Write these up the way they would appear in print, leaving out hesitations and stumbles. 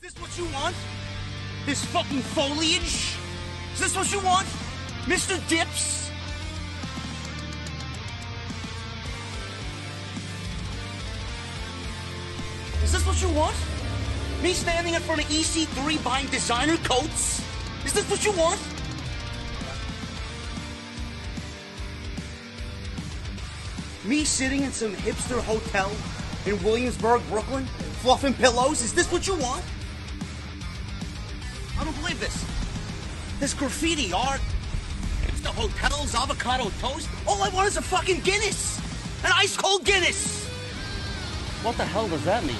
this what you want? This fucking foliage? Is this what you want? Mr. Dips? Is this what you want? Me standing in front of EC3 buying designer coats? Is this what you want? Me sitting in some hipster hotel in Williamsburg, Brooklyn, fluffing pillows? Is this what you want? I don't believe this. This graffiti art, hipster hotels, avocado toast. All I want is a fucking Guinness. An ice cold Guinness. What the hell does that mean?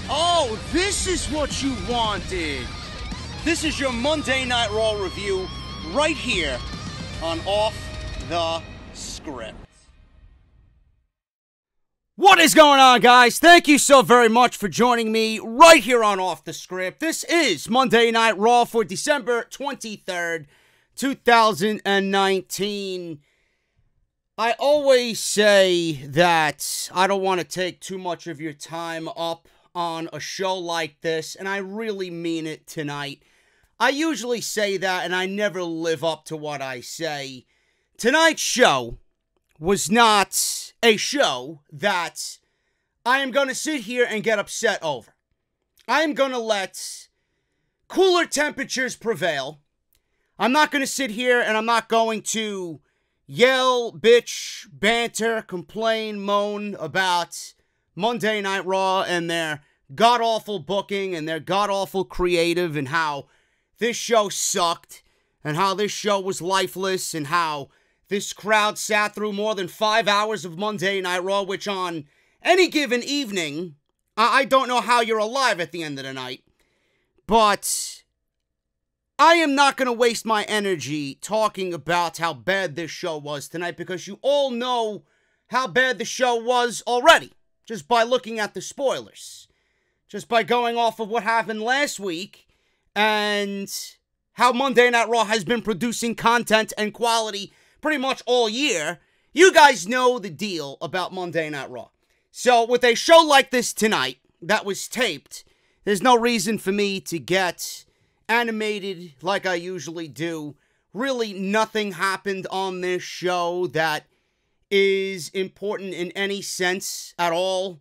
Oh, this is what you wanted. This is your Monday Night Raw review right here on Off the Script. What is going on, guys? Thank you so very much for joining me right here on Off the Script. This is Monday Night Raw for December 23rd, 2019. I always say that I don't want to take too much of your time up on a show like this, and I really mean it tonight. I usually say that, and I never live up to what I say. Tonight's show was not a show that I am going to sit here and get upset over. I am going to let cooler temperatures prevail. I'm not going to sit here and I'm not going to yell, bitch, banter, complain, moan about Monday Night Raw and their god-awful booking and their god-awful creative and how this show sucked and how this show was lifeless and how this crowd sat through more than 5 hours of Monday Night Raw, which on any given evening, I don't know how you're alive at the end of the night, but I am not going to waste my energy talking about how bad this show was tonight because you all know how bad the show was already, just by looking at the spoilers, just by going off of what happened last week and how Monday Night Raw has been producing content and quality pretty much all year. You guys know the deal about Monday Night Raw. So with a show like this tonight that was taped, there's no reason for me to get animated like I usually do. Really nothing happened on this show that is important in any sense at all.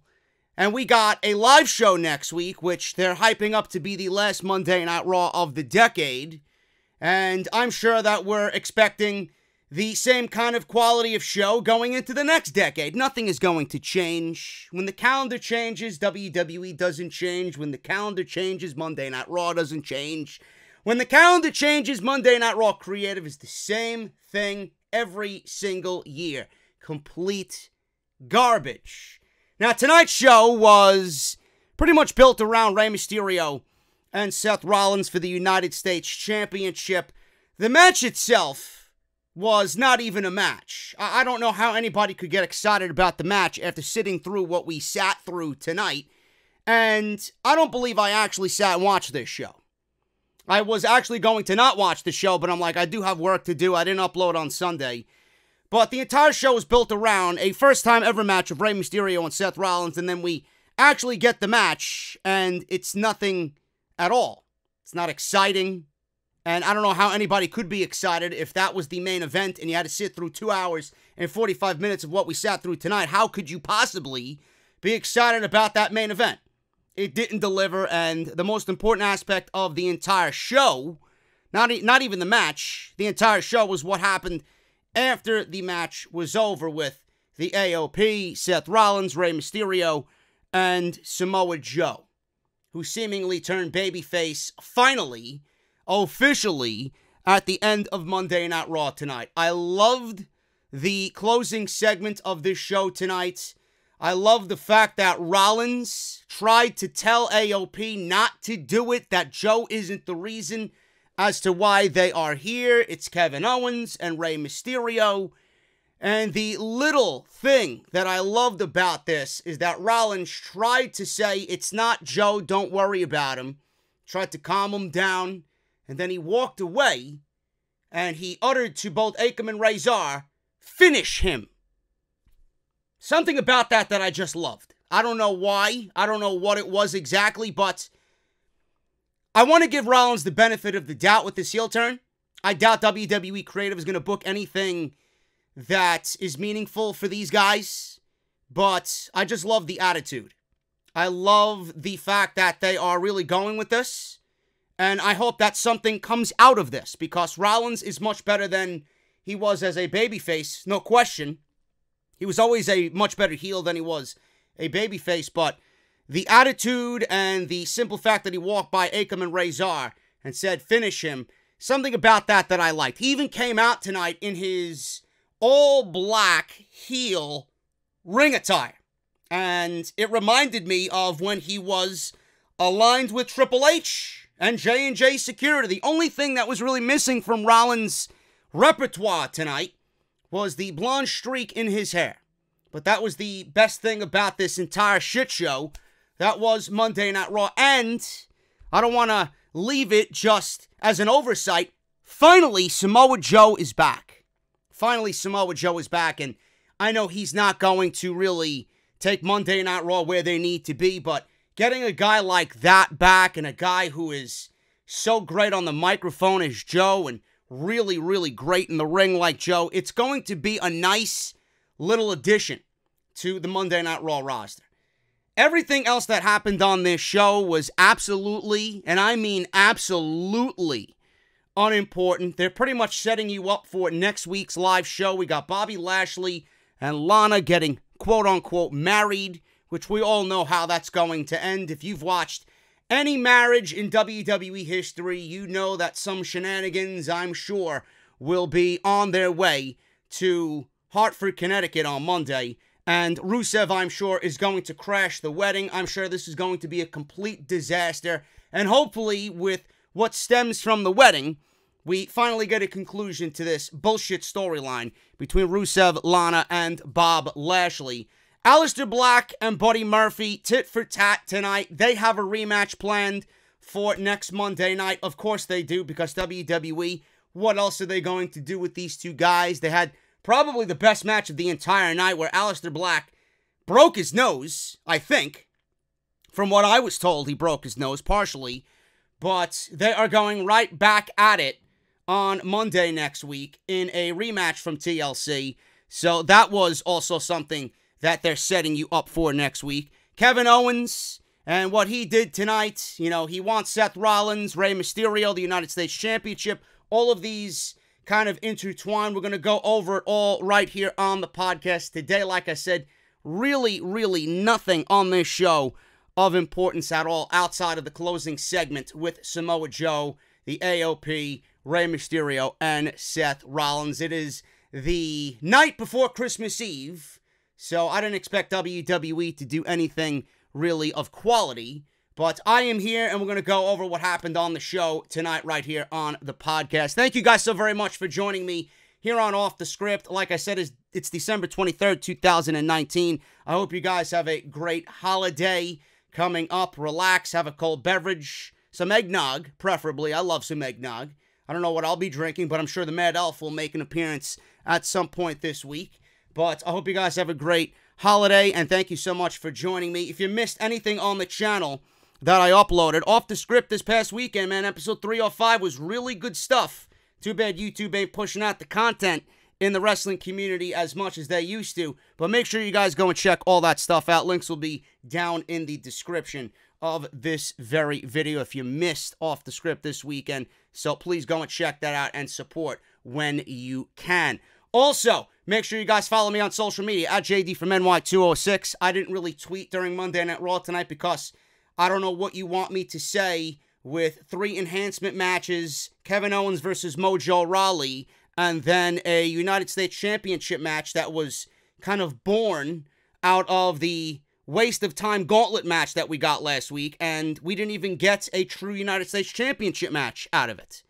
And we got a live show next week, which they're hyping up to be the last Monday Night Raw of the decade. And I'm sure that we're expecting the same kind of quality of show going into the next decade. Nothing is going to change. When the calendar changes, WWE doesn't change. When the calendar changes, Monday Night Raw doesn't change. When the calendar changes, Monday Night Raw creative is the same thing every single year. Complete garbage. Now, tonight's show was pretty much built around Rey Mysterio and Seth Rollins for the United States Championship. The match itself was not even a match. I don't know how anybody could get excited about the match after sitting through what we sat through tonight. And I don't believe I actually sat and watched this show. I was actually going to not watch the show, but I'm like, I do have work to do. I didn't upload on Sunday. But the entire show was built around a first-time ever match of Rey Mysterio and Seth Rollins, and then we actually get the match, and it's nothing at all. It's not exciting, and I don't know how anybody could be excited if that was the main event and you had to sit through 2 hours and 45 minutes of what we sat through tonight. How could you possibly be excited about that main event? It didn't deliver, and the most important aspect of the entire show, not even the match, the entire show was what happened after the match was over with the AOP, Seth Rollins, Rey Mysterio, and Samoa Joe, who seemingly turned babyface finally, officially, at the end of Monday Night Raw tonight. I loved the closing segment of this show tonight. I love the fact that Rollins tried to tell AOP not to do it, that Joe isn't the reason as to why they are here. It's Kevin Owens and Rey Mysterio. And the little thing that I loved about this is that Rollins tried to say, it's not Joe, don't worry about him. Tried to calm him down. And then he walked away and he uttered to both Akam and Razor, finish him. Something about that I just loved. I don't know why. I don't know what it was exactly, but I want to give Rollins the benefit of the doubt with this heel turn. I doubt WWE Creative is going to book anything that is meaningful for these guys, but I just love the attitude. I love the fact that they are really going with this, and I hope that something comes out of this, because Rollins is much better than he was as a babyface, no question. He was always a much better heel than he was a babyface, but the attitude and the simple fact that he walked by Akam and Razor and said, finish him, something about that I liked. He even came out tonight in his all-black heel ring attire, and it reminded me of when he was aligned with Triple H and J&J Security. The only thing that was really missing from Rollins' repertoire tonight was the blonde streak in his hair. But that was the best thing about this entire shit show. That was Monday Night Raw. And I don't want to leave it just as an oversight. Finally, Samoa Joe is back. Finally, Samoa Joe is back. And I know he's not going to really take Monday Night Raw where they need to be. But getting a guy like that back, and a guy who is so great on the microphone as Joe, and really, really great in the ring like Joe, it's going to be a nice little addition to the Monday Night Raw roster. Everything else that happened on this show was absolutely, and I mean absolutely, unimportant. They're pretty much setting you up for next week's live show. We got Bobby Lashley and Lana getting quote-unquote married, which we all know how that's going to end. If you've watched any marriage in WWE history, you know that some shenanigans, I'm sure, will be on their way to Hartford, Connecticut on Monday. And Rusev, I'm sure, is going to crash the wedding. I'm sure this is going to be a complete disaster. And hopefully, with what stems from the wedding, we finally get a conclusion to this bullshit storyline between Rusev, Lana, and Bob Lashley. Aleister Black and Buddy Murphy, tit for tat tonight. They have a rematch planned for next Monday night. Of course they do, because WWE, what else are they going to do with these two guys? They had probably the best match of the entire night, where Aleister Black broke his nose, I think. From what I was told, he broke his nose partially. But they are going right back at it on Monday next week in a rematch from TLC. So that was also something that they're setting you up for next week. Kevin Owens and what he did tonight. You know, he wants Seth Rollins, Rey Mysterio, the United States Championship. All of these kind of intertwined. We're going to go over it all right here on the podcast today. Like I said, really, really nothing on this show of importance at all outside of the closing segment with Samoa Joe, the AOP, Rey Mysterio, and Seth Rollins. It is the night before Christmas Eve, so I didn't expect WWE to do anything really of quality. But I am here, and we're going to go over what happened on the show tonight right here on the podcast. Thank you guys so very much for joining me here on Off the Script. Like I said, it's December 23rd, 2019. I hope you guys have a great holiday coming up. Relax, have a cold beverage, some eggnog, preferably. I love some eggnog. I don't know what I'll be drinking, but I'm sure the Mad Elf will make an appearance at some point this week. But I hope you guys have a great holiday, and thank you so much for joining me. If you missed anything on the channel that I uploaded, Off the Script this past weekend, man, episode 305 was really good stuff. Too bad YouTube ain't pushing out the content in the wrestling community as much as they used to. But make sure you guys go and check all that stuff out. Links will be down in the description of this very video if you missed Off the Script this weekend. So please go and check that out and support when you can. Also, make sure you guys follow me on social media at JD from NY206. I didn't really tweet during Monday Night Raw tonight because I don't know what you want me to say with 3 enhancement matches, Kevin Owens versus Mojo Rawley, and then a United States Championship match that was kind of born out of the waste of time gauntlet match that we got last week, and we didn't even get a true United States Championship match out of it.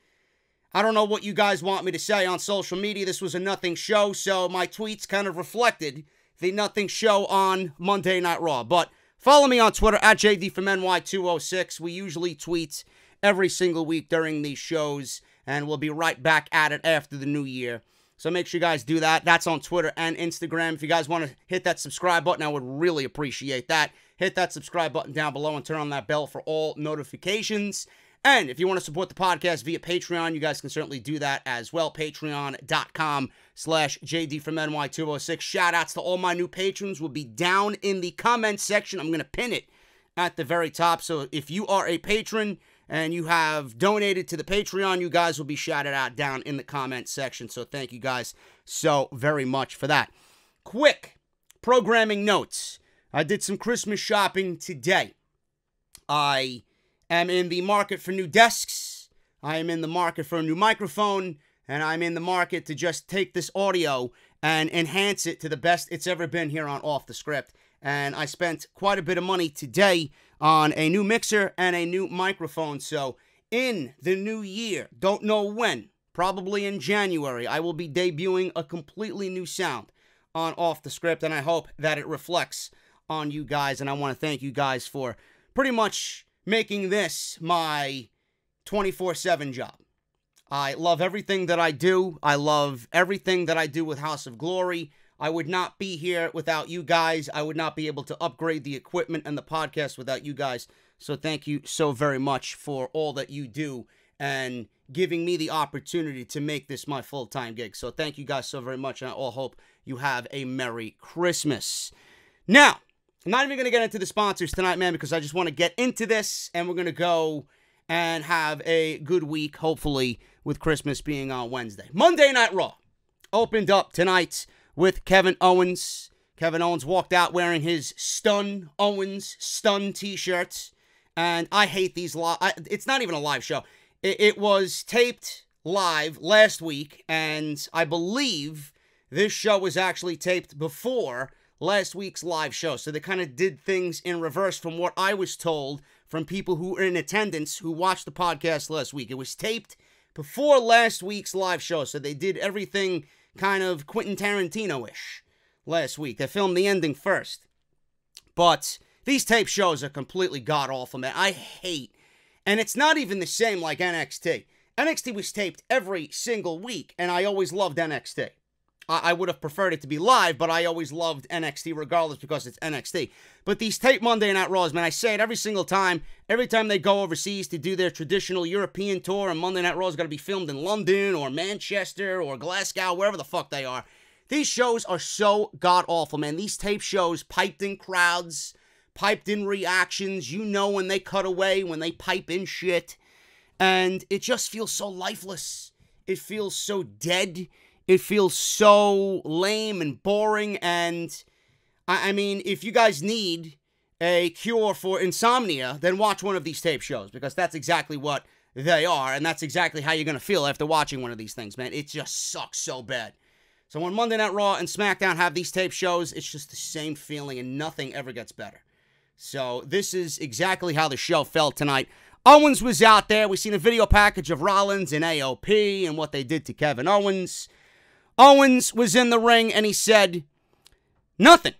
I don't know what you guys want me to say on social media. This was a nothing show, so my tweets kind of reflected the nothing show on Monday Night Raw. But follow me on Twitter at JD from NY206. We usually tweet every single week during these shows, and we'll be right back at it after the new year. So make sure you guys do that. That's on Twitter and Instagram. If you guys want to hit that subscribe button, I would really appreciate that. Hit that subscribe button down below and turn on that bell for all notifications. And if you want to support the podcast via Patreon, you guys can certainly do that as well. Patreon.com/JD from NY206. Shout outs to all my new patrons will be down in the comments section. I'm going to pin it at the very top. So if you are a patron and you have donated to the Patreon, you guys will be shouted out down in the comments section. So thank you guys so very much for that. Quick programming notes. I did some Christmas shopping today. I am in the market for new desks. I am in the market for a new microphone. And I'm in the market to just take this audio and enhance it to the best it's ever been here on Off the Script. And I spent quite a bit of money today on a new mixer and a new microphone. So in the new year, don't know when, probably in January, I will be debuting a completely new sound on Off the Script. And I hope that it reflects on you guys. And I want to thank you guys for pretty much making this my 24/7 job. I love everything that I do. I love everything that I do with House of Glory. I would not be here without you guys. I would not be able to upgrade the equipment and the podcast without you guys. So thank you so very much for all that you do and giving me the opportunity to make this my full-time gig. So thank you guys so very much, and I all hope you have a Merry Christmas. Now, I'm not even going to get into the sponsors tonight, man, because I just want to get into this, and we're going to go and have a good week, hopefully, with Christmas being on Wednesday. Monday Night Raw opened up tonight with Kevin Owens. Kevin Owens walked out wearing his Stun Owens Stun t-shirts, and I hate these it's not even a live show. It was taped live last week, and I believe this show was actually taped before last week's live show. So they kind of did things in reverse from what I was told from people who were in attendance who watched the podcast last week. It was taped before last week's live show, so they did everything kind of Quentin Tarantino-ish last week. They filmed the ending first. But these tape shows are completely god-awful, man. I hate, and it's not even the same like NXT. NXT was taped every single week, and I always loved NXT. I would have preferred it to be live, but I always loved NXT regardless because it's NXT. But these tape Monday Night Raws, man, I say it every single time. Every time they go overseas to do their traditional European tour, and Monday Night Raw is going to be filmed in London or Manchester or Glasgow, wherever the fuck they are. These shows are so god-awful, man. These tape shows, piped in crowds, piped in reactions. You know when they cut away, when they pipe in shit. And it just feels so lifeless. It feels so dead. It feels so lame and boring, and I mean, if you guys need a cure for insomnia, then watch one of these tape shows, because that's exactly what they are, and that's exactly how you're going to feel after watching one of these things, man. It just sucks so bad. So when Monday Night Raw and SmackDown have these tape shows, it's just the same feeling, and nothing ever gets better. So this is exactly how the show felt tonight. Owens was out there. We seen a video package of Rollins and AOP and what they did to Kevin Owens. Owens was in the ring, and he said nothing.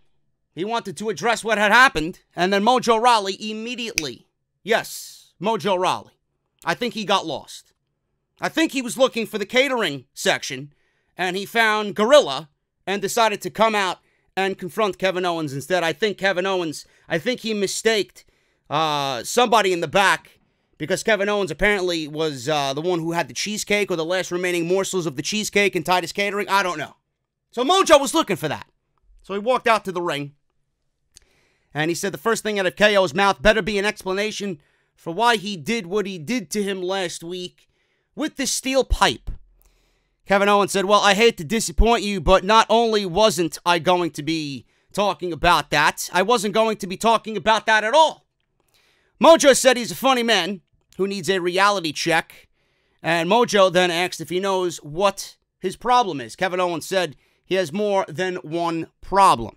He wanted to address what had happened, and then Mojo Rawley immediately, yes, Mojo Rawley, I think he got lost. I think he was looking for the catering section, and he found Gorilla and decided to come out and confront Kevin Owens instead. I think Kevin Owens, I think he mistaked somebody in the back, because Kevin Owens apparently was the one who had the cheesecake or the last remaining morsels of the cheesecake in Titus Catering. I don't know. So Mojo was looking for that. So he walked out to the ring. And he said the first thing out of KO's mouth better be an explanation for why he did what he did to him last week with the steel pipe. Kevin Owens said, well, I hate to disappoint you, but not only wasn't I going to be talking about that, I wasn't going to be talking about that at all. Mojo said he's a funny man who needs a reality check, and Mojo then asked if he knows what his problem is. Kevin Owens said he has more than one problem.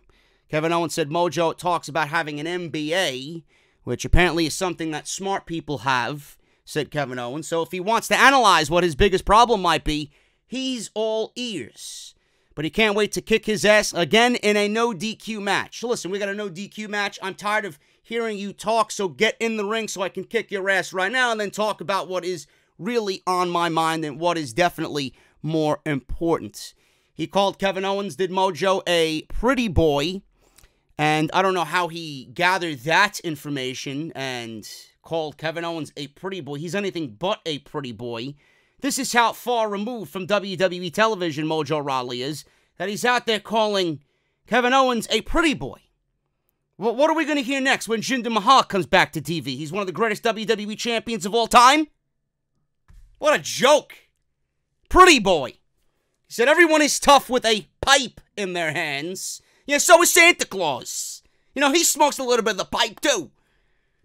Kevin Owens said Mojo talks about having an MBA, which apparently is something that smart people have, said Kevin Owens. So if he wants to analyze what his biggest problem might be, he's all ears. But he can't wait to kick his ass again in a no DQ match. So listen, we got a no DQ match. I'm tired of hearing you talk, so get in the ring so I can kick your ass right now and then talk about what is really on my mind and what is definitely more important. He called Kevin Owens, did Mojo, a pretty boy. And I don't know how he gathered that information and called Kevin Owens a pretty boy. He's anything but a pretty boy. This is how far removed from WWE television Mojo Rawley is, that he's out there calling Kevin Owens a pretty boy. Well, what are we going to hear next when Jinder Mahal comes back to TV? He's one of the greatest WWE champions of all time? What a joke. Pretty boy. He said everyone is tough with a pipe in their hands. Yeah, so is Santa Claus. You know, he smokes a little bit of the pipe too.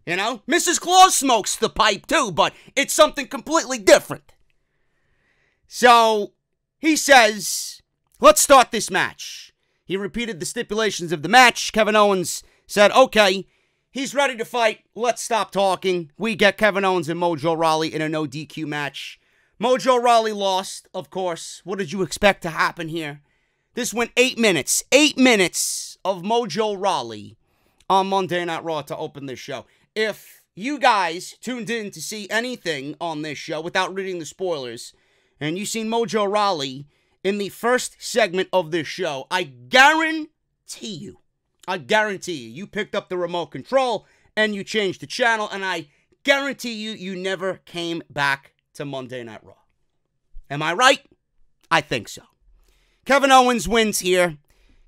You know, Mrs. Claus smokes the pipe too, but it's something completely different. So, he says, let's start this match. He repeated the stipulations of the match. Kevin Owens said, okay, he's ready to fight. Let's stop talking. We get Kevin Owens and Mojo Rawley in a no DQ match. Mojo Rawley lost, of course. What did you expect to happen here? This went 8 minutes. 8 minutes of Mojo Rawley on Monday Night Raw to open this show. If you guys tuned in to see anything on this show without reading the spoilers, and you seen Mojo Rawley in the first segment of this show, I guarantee you, you picked up the remote control and you changed the channel, and I guarantee you never came back to Monday Night Raw. Am I right? I think so. Kevin Owens wins here.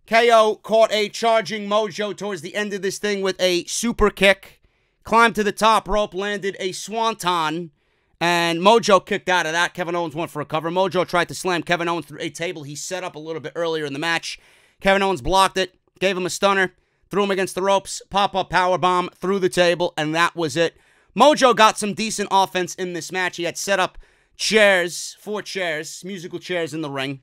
KO caught a charging Mojo towards the end of this thing with a super kick. Climbed to the top rope, landed a swanton, and Mojo kicked out of that. Kevin Owens went for a cover. Mojo tried to slam Kevin Owens through a table he set up a little bit earlier in the match. Kevin Owens blocked it, gave him a stunner, threw him against the ropes, pop-up powerbomb through the table, and that was it. Mojo got some decent offense in this match. He had set up chairs, 4 chairs, musical chairs in the ring,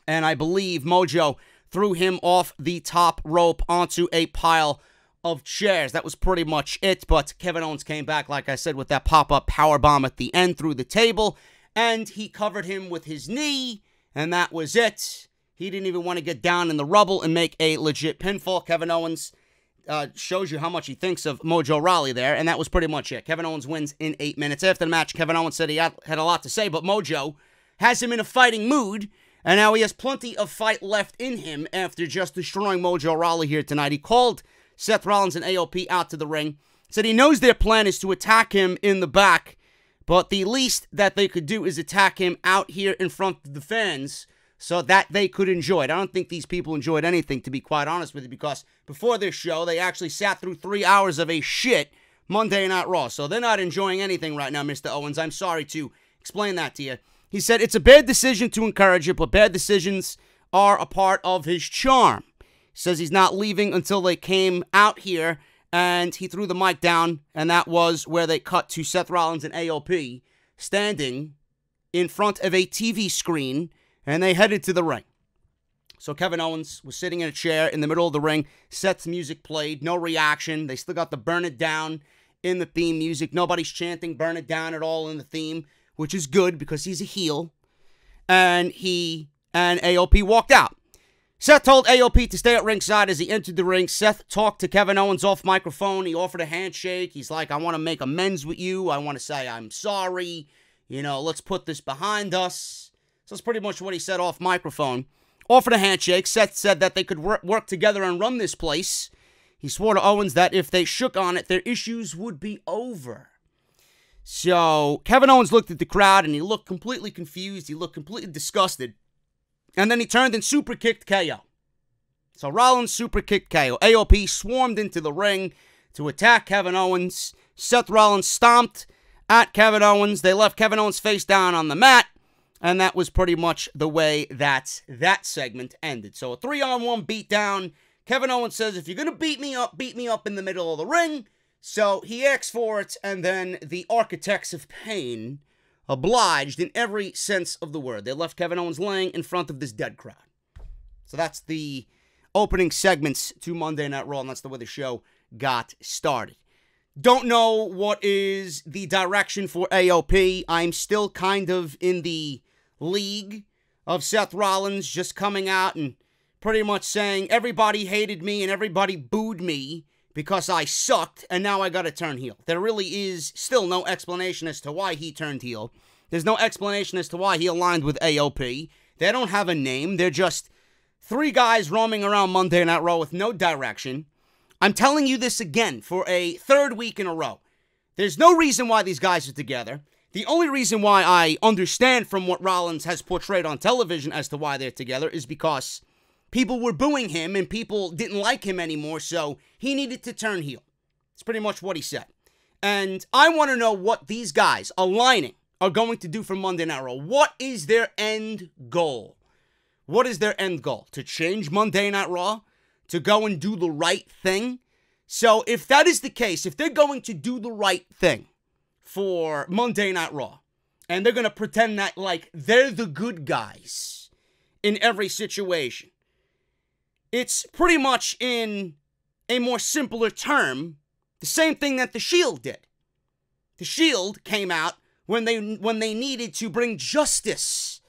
and I believe Mojo threw him off the top rope onto a pile of chairs. That was pretty much it, but Kevin Owens came back, like I said, with that pop-up powerbomb at the end through the table, and he covered him with his knee, and that was it. He didn't even want to get down in the rubble and make a legit pinfall. Kevin Owens shows you how much he thinks of Mojo Rawley there, and that was pretty much it. Kevin Owens wins in 8 minutes. After the match, Kevin Owens said he had a lot to say, but Mojo has him in a fighting mood, and now he has plenty of fight left in him after just destroying Mojo Rawley here tonight. He called Seth Rollins and AOP out to the ring. Said he knows their plan is to attack him in the back, but the least that they could do is attack him out here in front of the fans so that they could enjoy it. I don't think these people enjoyed anything, to be quite honest with you, because before this show, they actually sat through 3 hours of a shit Monday Night Raw. So they're not enjoying anything right now, Mr. Owens. I'm sorry to explain that to you. He said it's a bad decision to encourage it, but bad decisions are a part of his charm. He says he's not leaving until they came out here, and he threw the mic down, and that was where they cut to Seth Rollins and AOP standing in front of a TV screen, and they headed to the ring. So Kevin Owens was sitting in a chair in the middle of the ring. Seth's music played, no reaction. They still got the Burn It Down in the theme music. Nobody's chanting Burn It Down at all in the theme, which is good because he's a heel. And he and AOP walked out. Seth told AOP to stay at ringside as he entered the ring. Seth talked to Kevin Owens off microphone. He offered a handshake. He's like, I want to make amends with you. I want to say I'm sorry. You know, let's put this behind us. So that's pretty much what he said off microphone. Offered a handshake. Seth said that they could work together and run this place. He swore to Owens that if they shook on it, their issues would be over. So Kevin Owens looked at the crowd and he looked completely confused. He looked completely disgusted. And then he turned and super kicked KO. So Rollins super kicked KO. AOP swarmed into the ring to attack Kevin Owens. Seth Rollins stomped at Kevin Owens. They left Kevin Owens face down on the mat. And that was pretty much the way that segment ended. So a 3-on-1 beatdown. Kevin Owens says, if you're going to beat me up in the middle of the ring. So he asks for it, and then the Architects of Pain obliged in every sense of the word. They left Kevin Owens laying in front of this dead crowd. So that's the opening segments to Monday Night Raw, and that's the way the show got started. Don't know what is the direction for AOP. I'm still kind of in the league of Seth Rollins just coming out and pretty much saying everybody hated me and everybody booed me because I sucked, and now I gotta turn heel. There really is still no explanation as to why he turned heel. There's no explanation as to why he aligned with AOP. They don't have a name. They're just three guys roaming around Monday Night Raw with no direction. I'm telling you this again for a third week in a row. There's no reason why these guys are together. The only reason why I understand from what Rollins has portrayed on television as to why they're together is because people were booing him and people didn't like him anymore, so he needed to turn heel. It's pretty much what he said. And I want to know what these guys aligning are going to do for Monday Night Raw. What is their end goal? What is their end goal? To change Monday Night Raw? To go and do the right thing? So if that is the case, if they're going to do the right thing for Monday Night Raw, and they're going to pretend that like they're the good guys in every situation, it's pretty much in a more simpler term, the same thing that The Shield did. The Shield came out when they needed to bring justice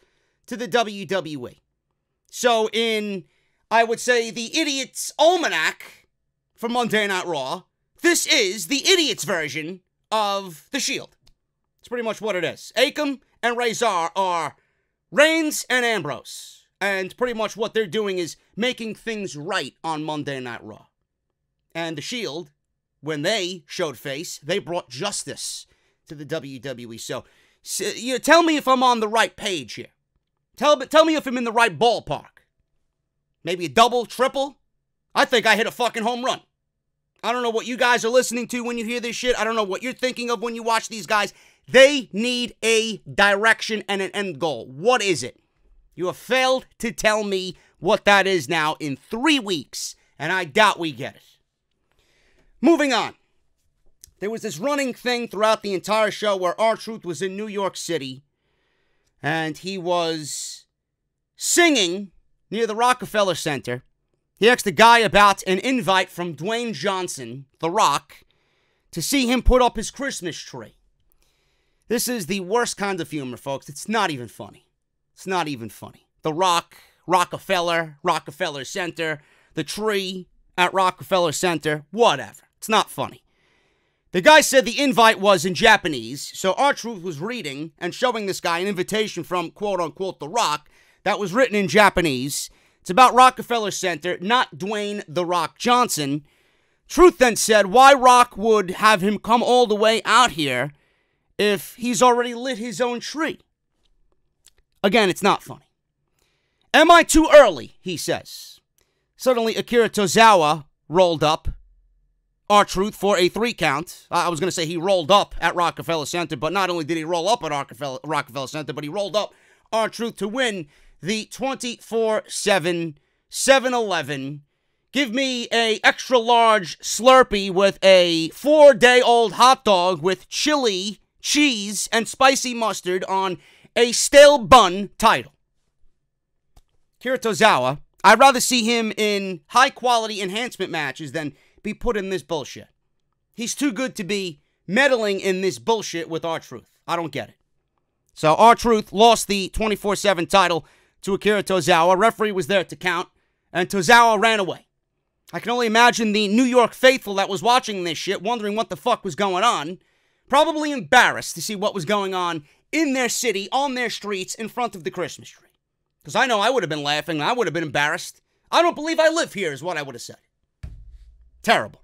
to the WWE. So in, I would say, the Idiot's Almanac for Monday Night Raw, this is the Idiot's version of The Shield. It's pretty much what it is. Akam and Razor are Reigns and Ambrose. And pretty much what they're doing is making things right on Monday Night Raw. And The Shield, when they showed face, they brought justice to the WWE. So you tell me if I'm on the right page here. Tell me if I'm in the right ballpark. Maybe a double, triple? I think I hit a fucking home run. I don't know what you guys are listening to when you hear this shit. I don't know what you're thinking of when you watch these guys. They need a direction and an end goal. What is it? You have failed to tell me what that is now in 3 weeks, and I doubt we get it. Moving on. There was this running thing throughout the entire show where R-Truth was in New York City, and he was singing near the Rockefeller Center. He asked a guy about an invite from Dwayne Johnson, The Rock, to see him put up his Christmas tree. This is the worst kind of humor, folks. It's not even funny. It's not even funny. The Rock, Rockefeller Center, the tree at Rockefeller Center, whatever. It's not funny. The guy said the invite was in Japanese, so R-Truth was reading and showing this guy an invitation from quote-unquote The Rock that was written in Japanese. It's about Rockefeller Center, not Dwayne The Rock Johnson. Truth then said why Rock would have him come all the way out here if he's already lit his own tree. Again, it's not funny. Am I too early, he says. Suddenly, Akira Tozawa rolled up R-Truth for a 3 count. I was going to say he rolled up at Rockefeller Center, but not only did he roll up at Rockefeller Center, but he rolled up R-Truth to win the 24/7 7-Eleven. Give me a extra large Slurpee with a 4-day-old hot dog with chili, cheese, and spicy mustard on a stale bun title. Akira Tozawa, I'd rather see him in high-quality enhancement matches than be put in this bullshit. He's too good to be meddling in this bullshit with R-Truth. I don't get it. So R-Truth lost the 24/7 title to Akira Tozawa. Referee was there to count, and Tozawa ran away. I can only imagine the New York faithful that was watching this shit wondering what the fuck was going on. Probably embarrassed to see what was going on in their city, on their streets, in front of the Christmas tree. Because I know I would have been laughing, I would have been embarrassed. I don't believe I live here is what I would have said. Terrible.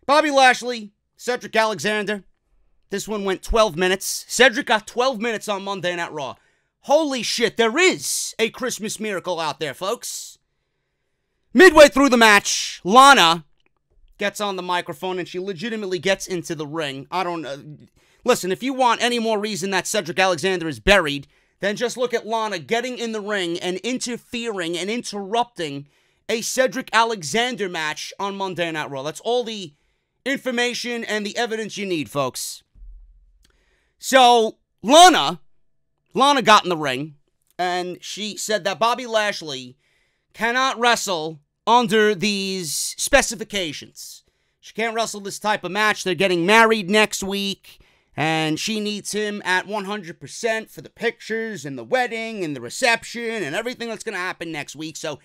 Bobby Lashley, Cedric Alexander. This one went 12 minutes. Cedric got 12 minutes on Monday Night Raw. Holy shit, there is a Christmas miracle out there, folks. Midway through the match, Lana gets on the microphone and she legitimately gets into the ring. I don't know. Listen, if you want any more reason that Cedric Alexander is buried, then just look at Lana getting in the ring and interfering and interrupting a Cedric Alexander match on Monday Night Raw. That's all the information and the evidence you need, folks. So, Lana got in the ring, and she said that Bobby Lashley cannot wrestle under these specifications. She can't wrestle this type of match. They're getting married next week, and she needs him at 100% for the pictures and the wedding and the reception and everything that's going to happen next week. So,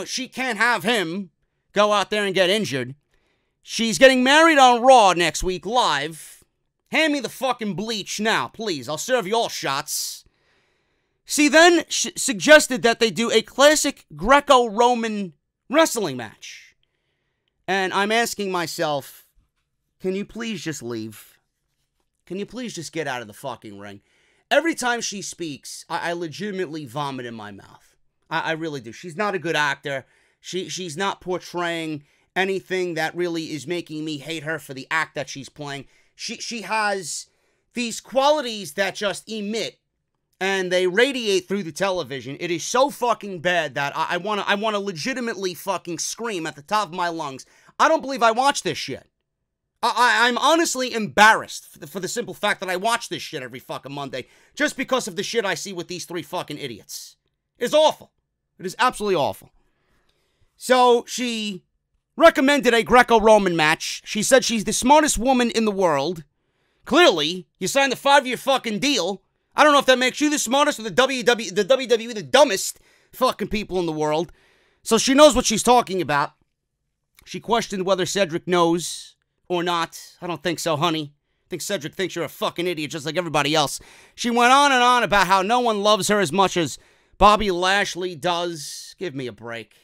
she can't have him go out there and get injured. She's getting married on Raw next week live. Hand me the fucking bleach now, please. I'll serve you all shots. She then suggested that they do a classic Greco-Roman wrestling match. And I'm asking myself, can you please just leave? Can you please just get out of the fucking ring? Every time she speaks, I legitimately vomit in my mouth. I really do. She's not a good actor. She's not portraying anything that really is making me hate her for the act that she's playing. She has these qualities that just emit and they radiate through the television. It is so fucking bad that I want to legitimately fucking scream at the top of my lungs. I don't believe I watched this shit. I'm honestly embarrassed for the simple fact that I watch this shit every fucking Monday just because of the shit I see with these three fucking idiots. It's awful. It is absolutely awful. So she recommended a Greco-Roman match. She said she's the smartest woman in the world. Clearly, you signed a 5-year fucking deal. I don't know if that makes you the smartest or the WWE the dumbest fucking people in the world. So she knows what she's talking about. She questioned whether Cedric knows or not. I don't think so, honey. I think Cedric thinks you're a fucking idiot just like everybody else. She went on and on about how no one loves her as much as Bobby Lashley does. Give me a break.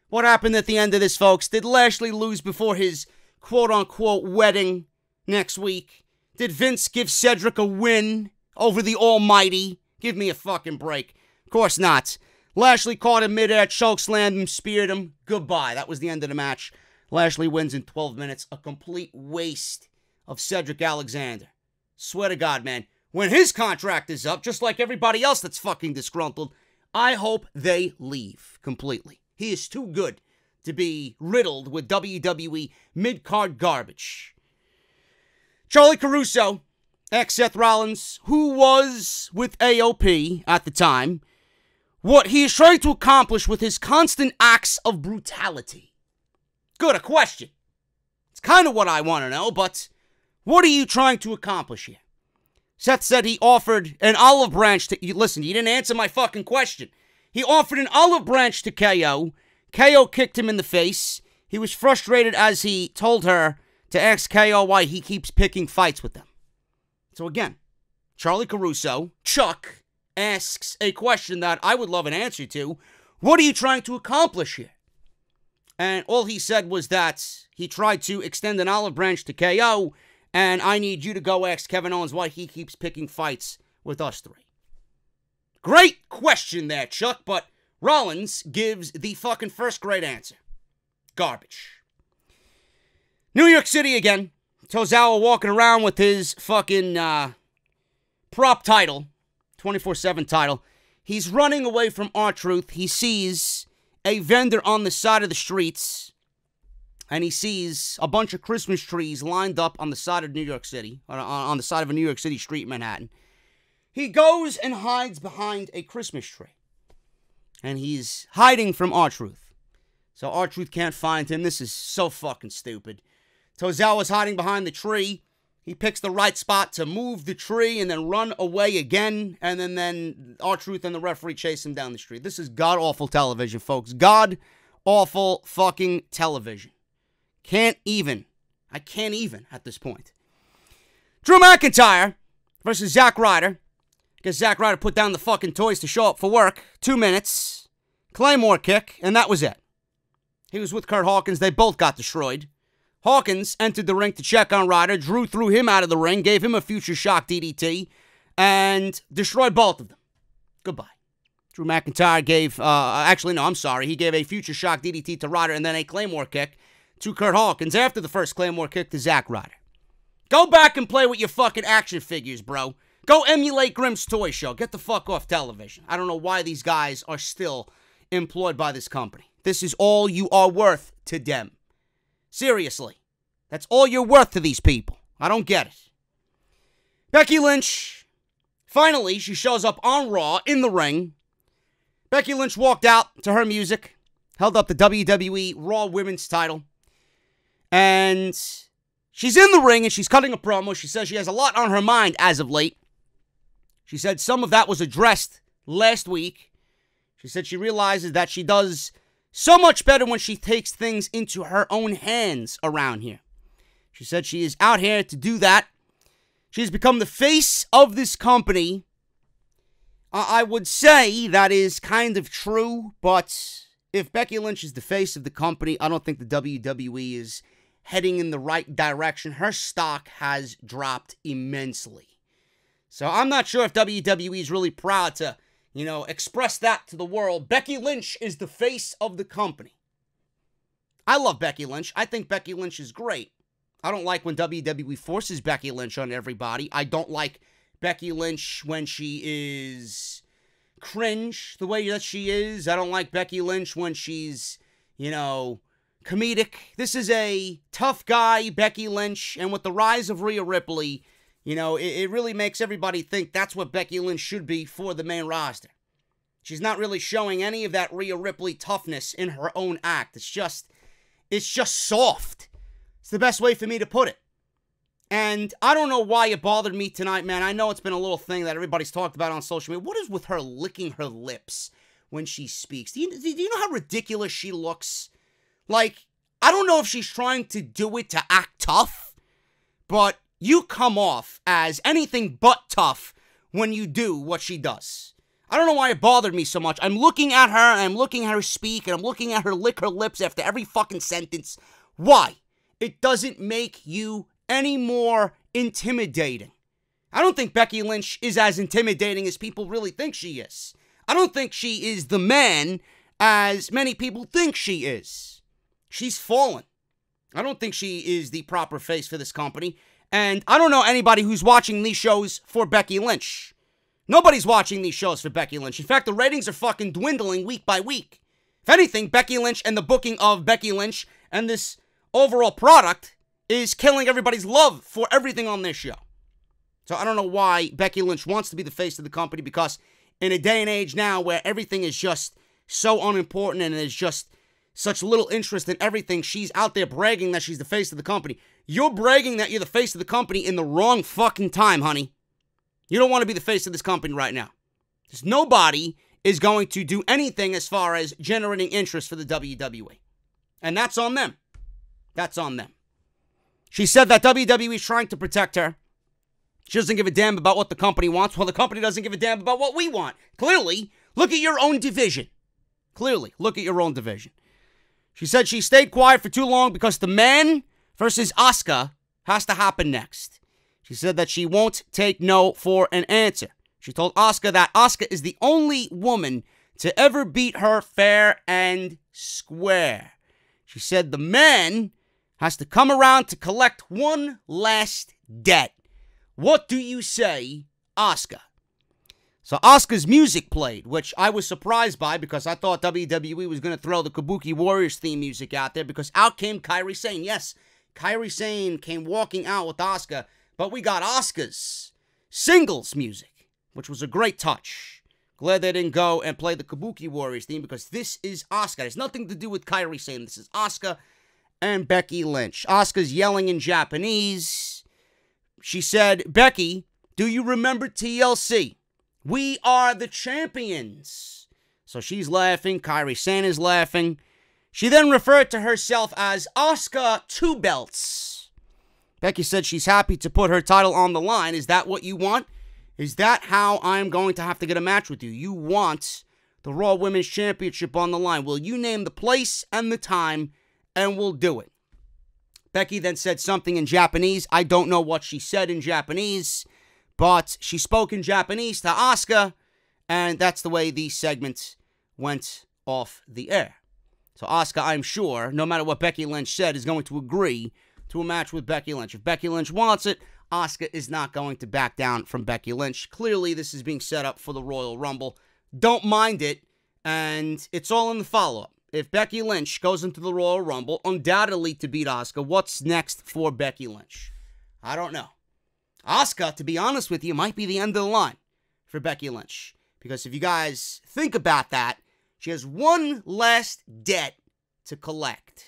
What happened at the end of this, folks? Did Lashley lose before his quote-unquote wedding next week? Did Vince give Cedric a win over the Almighty? Give me a fucking break. Of course not. Lashley caught him midair, chokeslammed him, speared him. Goodbye. That was the end of the match. Lashley wins in 12 minutes. A complete waste of Cedric Alexander. Swear to God, man. When his contract is up, just like everybody else that's fucking disgruntled, I hope they leave completely. He is too good to be riddled with WWE mid-card garbage. Charlie Caruso, ex-Seth Rollins, who was with AOP at the time, what he is trying to accomplish with his constant acts of brutality. Good, a question. It's kind of what I want to know, but what are you trying to accomplish here? Seth said he offered an olive branch to... Listen, you didn't answer my fucking question. He offered an olive branch to KO. KO kicked him in the face. He was frustrated as he told her to ask KO why he keeps picking fights with them. So again, Charlie Caruso, Chuck, asks a question that I would love an answer to. What are you trying to accomplish here? And all he said was that he tried to extend an olive branch to KO, and I need you to go ask Kevin Owens why he keeps picking fights with us three. Great question there, Chuck, but Rollins gives the fucking first great answer. Garbage. New York City again. Tozawa walking around with his fucking prop title, 24/7 title. He's running away from R-Truth. He sees a vendor on the side of the streets, and he sees a bunch of Christmas trees lined up on the side of New York City, on the side of a New York City street in Manhattan. He goes and hides behind a Christmas tree. And he's hiding from R-Truth. So R-Truth can't find him. This is so fucking stupid. Tozawa's hiding behind the tree. He picks the right spot to move the tree and then run away again. And then R-Truth and the referee chase him down the street. This is god-awful television, folks. God-awful fucking television. I can't even at this point. Drew McIntyre versus Zack Ryder. Because Zack Ryder put down the fucking toys to show up for work. 2 minutes. Claymore kick, and that was it. He was with Kurt Hawkins. They both got destroyed. Hawkins entered the ring to check on Ryder. Drew threw him out of the ring, gave him a future shock DDT, and destroyed both of them. Goodbye. Drew McIntyre gave, he gave a future shock DDT to Ryder and then a Claymore kick to Kurt Hawkins after the first Claymore kick to Zack Ryder. Go back and play with your fucking action figures, bro. Go emulate Grimm's Toy Show. Get the fuck off television. I don't know why these guys are still employed by this company. This is all you are worth to them. Seriously. That's all you're worth to these people. I don't get it. Becky Lynch. Finally, she shows up on Raw in the ring. Becky Lynch walked out to her music. Held up the WWE Raw Women's title. And she's in the ring and she's cutting a promo. She says she has a lot on her mind as of late. She said some of that was addressed last week. She said she realizes that she does so much better when she takes things into her own hands around here. She said she is out here to do that. She's become the face of this company. I would say that is kind of true, but if Becky Lynch is the face of the company, I don't think the WWE is heading in the right direction. Her stock has dropped immensely. So I'm not sure if WWE is really proud to, express that to the world. Becky Lynch is the face of the company. I love Becky Lynch. I think Becky Lynch is great. I don't like when WWE forces Becky Lynch on everybody. I don't like Becky Lynch when she is cringe the way that she is. I don't like Becky Lynch when she's, comedic. This is a tough guy, Becky Lynch, and with the rise of Rhea Ripley, it really makes everybody think that's what Becky Lynch should be for the main roster. She's not really showing any of that Rhea Ripley toughness in her own act. It's just soft. It's the best way for me to put it. And I don't know why it bothered me tonight, man. I know it's been a little thing that everybody's talked about on social media. What is with her licking her lips when she speaks? Do you know how ridiculous she looks? Like, I don't know if she's trying to do it to act tough, but you come off as anything but tough when you do what she does. I don't know why it bothered me so much. I'm looking at her, and I'm looking at her speak, and I'm looking at her lick her lips after every fucking sentence. Why? It doesn't make you any more intimidating. I don't think Becky Lynch is as intimidating as people really think she is. I don't think she is the man as many people think she is. She's fallen. I don't think she is the proper face for this company. And I don't know anybody who's watching these shows for Becky Lynch. Nobody's watching these shows for Becky Lynch. In fact, the ratings are fucking dwindling week by week. If anything, Becky Lynch and the booking of Becky Lynch and this overall product is killing everybody's love for everything on this show. So I don't know why Becky Lynch wants to be the face of the company, because in a day and age now where everything is just so unimportant and there's just such little interest in everything, she's out there bragging that she's the face of the company. You're bragging that you're the face of the company in the wrong fucking time, honey. You don't want to be the face of this company right now. Because nobody is going to do anything as far as generating interest for the WWE. And that's on them. That's on them. She said that WWE is trying to protect her. She doesn't give a damn about what the company wants. Well, the company doesn't give a damn about what we want. Clearly, look at your own division. Clearly, look at your own division. She said she stayed quiet for too long because the man versus Asuka has to happen next. She said that she won't take no for an answer. She told Asuka that Asuka is the only woman to ever beat her fair and square. She said the man has to come around to collect one last debt. What do you say, Asuka? So Asuka's music played, which I was surprised by because I thought WWE was going to throw the Kabuki Warriors theme music out there, because out came Kairi Sane. Yes, Kairi Sane came walking out with Asuka, but we got Asuka's singles music, which was a great touch. Glad they didn't go and play the Kabuki Warriors theme, because this is Asuka. It has nothing to do with Kairi Sane. This is Asuka and Becky Lynch. Asuka's yelling in Japanese. She said, Becky, do you remember TLC? We are the champions. So she's laughing. Kairi Sane is laughing. She then referred to herself as Asuka Two Belts. Becky said she's happy to put her title on the line. Is that what you want? Is that how I'm going to have to get a match with you? You want the Raw Women's Championship on the line. Will you name the place and the time, and we'll do it? Becky then said something in Japanese. I don't know what she said in Japanese, but she spoke in Japanese to Asuka, and that's the way these segments went off the air. So Asuka, I'm sure, no matter what Becky Lynch said, is going to agree to a match with Becky Lynch. If Becky Lynch wants it, Asuka is not going to back down from Becky Lynch. Clearly, this is being set up for the Royal Rumble. Don't mind it, and it's all in the follow-up. If Becky Lynch goes into the Royal Rumble, undoubtedly to beat Asuka, what's next for Becky Lynch? I don't know. Asuka, to be honest with you, might be the end of the line for Becky Lynch. Because if you guys think about that, she has one last debt to collect.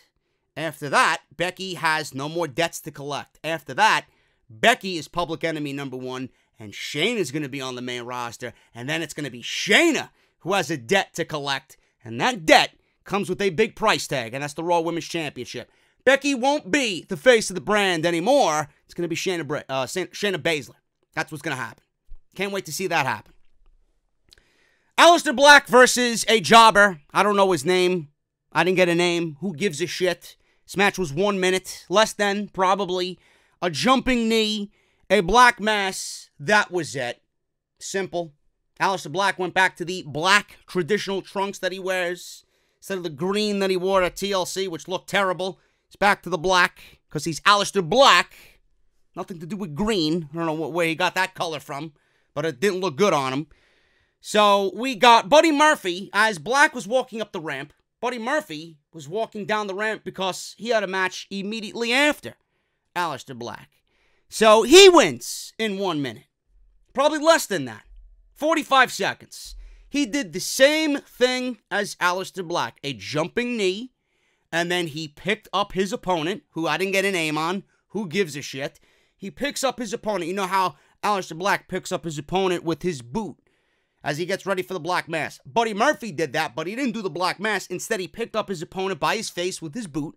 After that, Becky has no more debts to collect. After that, Becky is public enemy number one, and Shayna's going to be on the main roster, and then it's going to be Shayna who has a debt to collect, and that debt comes with a big price tag, and that's the Raw Women's Championship. Becky won't be the face of the brand anymore. It's going to be Shayna Baszler. That's what's going to happen. Can't wait to see that happen. Aleister Black versus a jobber. I don't know his name. I didn't get a name. Who gives a shit? This match was 1 minute. Less than, probably. A jumping knee. A black mass. That was it. Simple. Aleister Black went back to the black traditional trunks that he wears. Instead of the green that he wore at TLC, which looked terrible. He's back to the black. Because he's Aleister Black. Nothing to do with green. I don't know where he got that color from. But it didn't look good on him. So we got Buddy Murphy. As Black was walking up the ramp, Buddy Murphy was walking down the ramp because he had a match immediately after Aleister Black. So he wins in 1 minute. Probably less than that. 45 seconds. He did the same thing as Aleister Black. A jumping knee. And then he picked up his opponent, who I didn't get a name on. Who gives a shit? He picks up his opponent. You know how Aleister Black picks up his opponent with his boot as he gets ready for the Black Mass. Buddy Murphy did that, but he didn't do the Black Mass. Instead, he picked up his opponent by his face with his boot,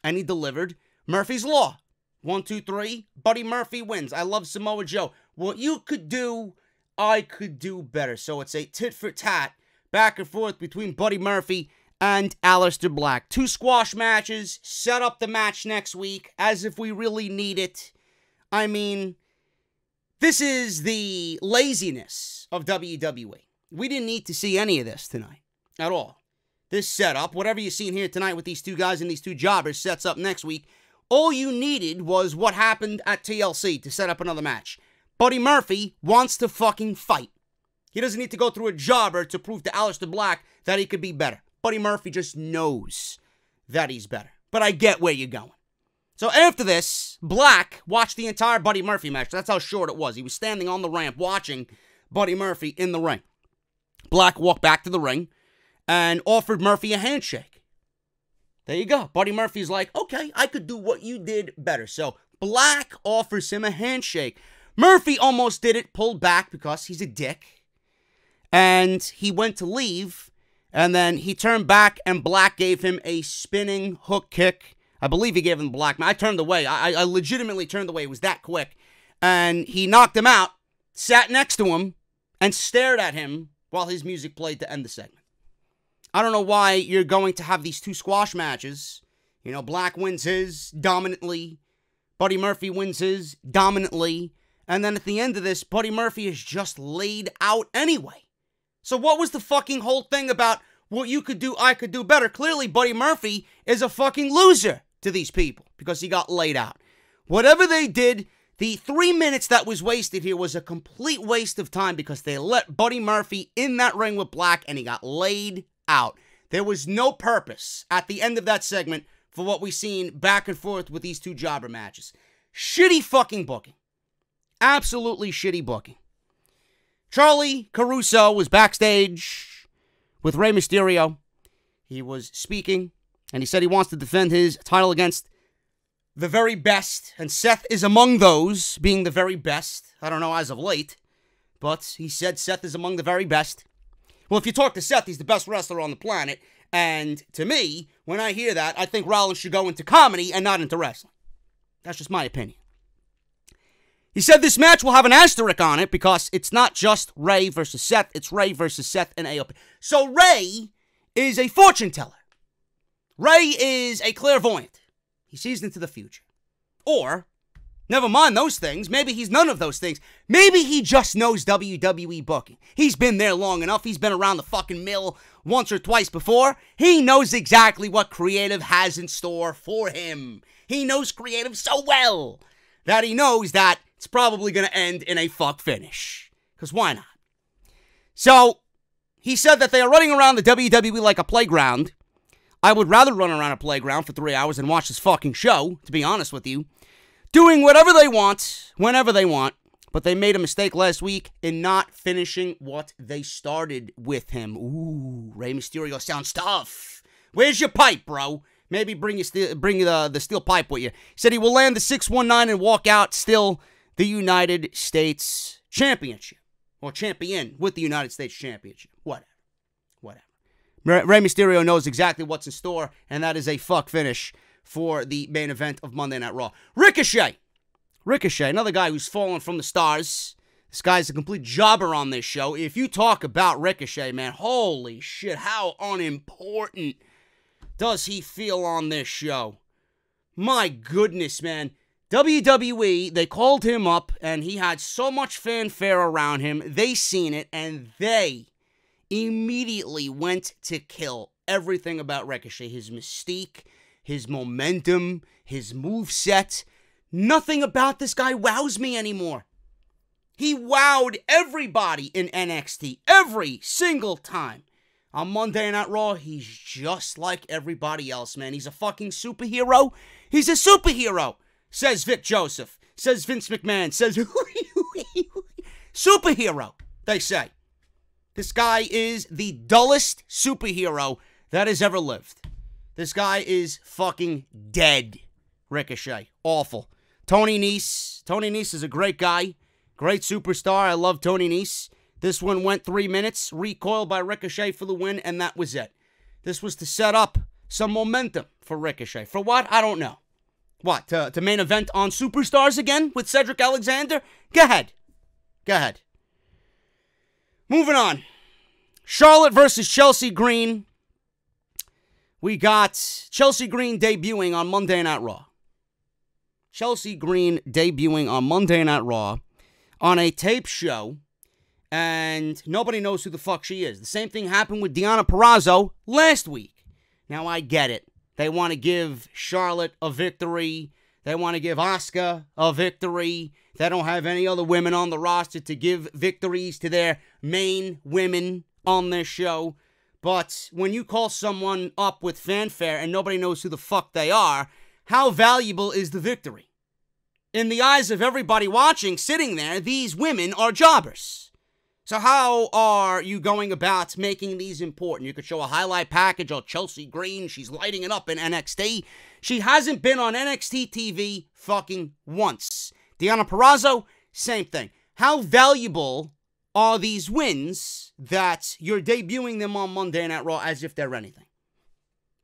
and he delivered Murphy's Law. 1, 2, 3. Buddy Murphy wins. I love Samoa Joe. What you could do, I could do better. So it's a tit for tat, back and forth between Buddy Murphy and Aleister Black. 2 squash matches. Set up the match next week as if we really need it. I mean, this is the laziness of WWE. We didn't need to see any of this tonight at all. This setup, whatever you've seen here tonight with these 2 guys and these 2 jobbers, sets up next week. All you needed was what happened at TLC to set up another match. Buddy Murphy wants to fucking fight. He doesn't need to go through a jobber to prove to Aleister Black that he could be better. Buddy Murphy just knows that he's better. But I get where you're going. So after this, Black watched the entire Buddy Murphy match. That's how short it was. He was standing on the ramp watching Buddy Murphy in the ring. Black walked back to the ring and offered Murphy a handshake. There you go. Buddy Murphy's like, okay, I could do what you did better. So Black offers him a handshake. Murphy almost did it, pulled back because he's a dick. And he went to leave. And then he turned back and Black gave him a spinning hook kick. I believe he gave him Black. I turned away. I legitimately turned away. It was that quick. And he knocked him out, sat next to him, and stared at him while his music played to end the segment. I don't know why you're going to have these 2 squash matches. You know, Black wins his dominantly. Buddy Murphy wins his dominantly. And then at the end of this, Buddy Murphy is just laid out anyway. So what was the fucking whole thing about what you could do, I could do better? Clearly, Buddy Murphy is a fucking loser to these people because he got laid out. Whatever they did, the 3 minutes that was wasted here was a complete waste of time because they let Buddy Murphy in that ring with Black and he got laid out. There was no purpose at the end of that segment for what we've seen back and forth with these 2 jobber matches. Shitty fucking booking. Absolutely shitty booking. Charlie Caruso was backstage with Rey Mysterio. He was speaking, and he said he wants to defend his title against the very best, and Seth is among those, being the very best. I don't know as of late, but he said Seth is among the very best. Well, if you talk to Seth, he's the best wrestler on the planet, and to me, when I hear that, I think Rollins should go into comedy and not into wrestling. That's just my opinion. He said this match will have an asterisk on it because it's not just Rey versus Seth, it's Rey versus Seth and AOP. So Rey is a fortune teller. Rey is a clairvoyant. He sees into the future. Or, never mind those things, maybe he's none of those things. Maybe he just knows WWE booking. He's been there long enough. He's been around the fucking mill once or twice before. He knows exactly what creative has in store for him. He knows creative so well that he knows that it's probably going to end in a fuck finish. Because why not? So, he said that they are running around the WWE like a playground. I would rather run around a playground for 3 hours and watch this fucking show, to be honest with you. Doing whatever they want, whenever they want. But they made a mistake last week in not finishing what they started with him. Ooh, Rey Mysterio sounds tough. Where's your pipe, bro? Maybe bring the steel pipe with you. He said he will land the 619 and walk out still the United States Championship. Or champion with the United States Championship. Whatever. Rey Mysterio knows exactly what's in store, and that is a fuck finish for the main event of Monday Night Raw. Ricochet, another guy who's fallen from the stars This guy's a complete jobber on this show. If you talk about Ricochet, man, holy shit, how unimportant does he feel on this show? My goodness, man. WWE, they called him up, and he had so much fanfare around him. They seen it, and they immediately went to kill everything about Ricochet. His mystique, his momentum, his moveset. Nothing about this guy wows me anymore. He wowed everybody in NXT every single time. On Monday Night Raw, he's just like everybody else, man. He's a fucking superhero. He's a superhero, says Vic Joseph, says Vince McMahon, says superhero, they say. This guy is the dullest superhero that has ever lived. This guy is fucking dead. Ricochet. Awful. Tony Nese. Tony Nese is a great guy. Great superstar. I love Tony Nese. This one went 3 minutes. Recoiled by Ricochet for the win, and that was it. This was to set up some momentum for Ricochet. For what? I don't know. What? To main event on Superstars again with Cedric Alexander? Go ahead. Go ahead. Moving on. Charlotte versus Chelsea Green. We got Chelsea Green debuting on Monday Night Raw. Chelsea Green debuting on Monday Night Raw on a tape show, and nobody knows who the fuck she is. The same thing happened with Deonna Purrazzo last week. Now, I get it. They want to give Charlotte a victory. They want to give Asuka a victory. They don't have any other women on the roster to give victories to their main women on this show. But when you call someone up with fanfare and nobody knows who the fuck they are, how valuable is the victory? In the eyes of everybody watching, sitting there, these women are jobbers. So how are you going about making these important? You could show a highlight package of Chelsea Green. She's lighting it up in NXT. She hasn't been on NXT TV fucking once. Deonna Purrazzo, same thing. How valuable are these wins that you're debuting them on Monday Night Raw as if they're anything?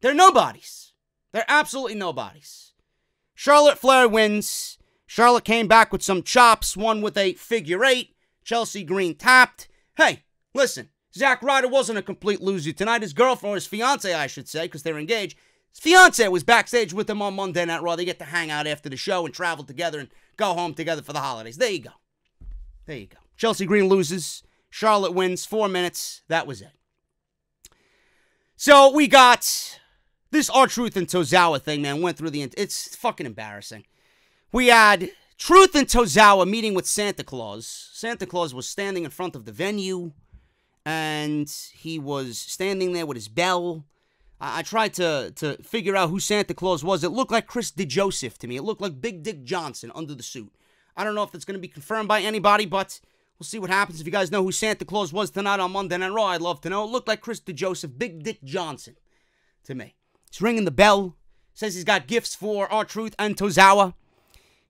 They're nobodies. They're absolutely nobodies. Charlotte Flair wins. Charlotte came back with some chops, one with a figure eight. Chelsea Green tapped. Hey, listen, Zack Ryder wasn't a complete loser tonight. His girlfriend, or his fiance, I should say, because they're engaged. His fiance was backstage with him on Monday Night Raw. They get to hang out after the show and travel together and go home together for the holidays. There you go. There you go. Chelsea Green loses. Charlotte wins. 4 minutes. That was it. So we got this R-Truth and Tozawa thing, man. Went through the... It's fucking embarrassing. We had Truth and Tozawa meeting with Santa Claus. Santa Claus was standing in front of the venue, and he was standing there with his bell. I tried to figure out who Santa Claus was. It looked like Chris DeJoseph to me. It looked like Big Dick Johnson under the suit. I don't know if it's going to be confirmed by anybody, but we'll see what happens. If you guys know who Santa Claus was tonight on Monday Night Raw, I'd love to know. It looked like Chris DeJoseph, Big Dick Johnson to me. He's ringing the bell. Says he's got gifts for R-Truth and Tozawa.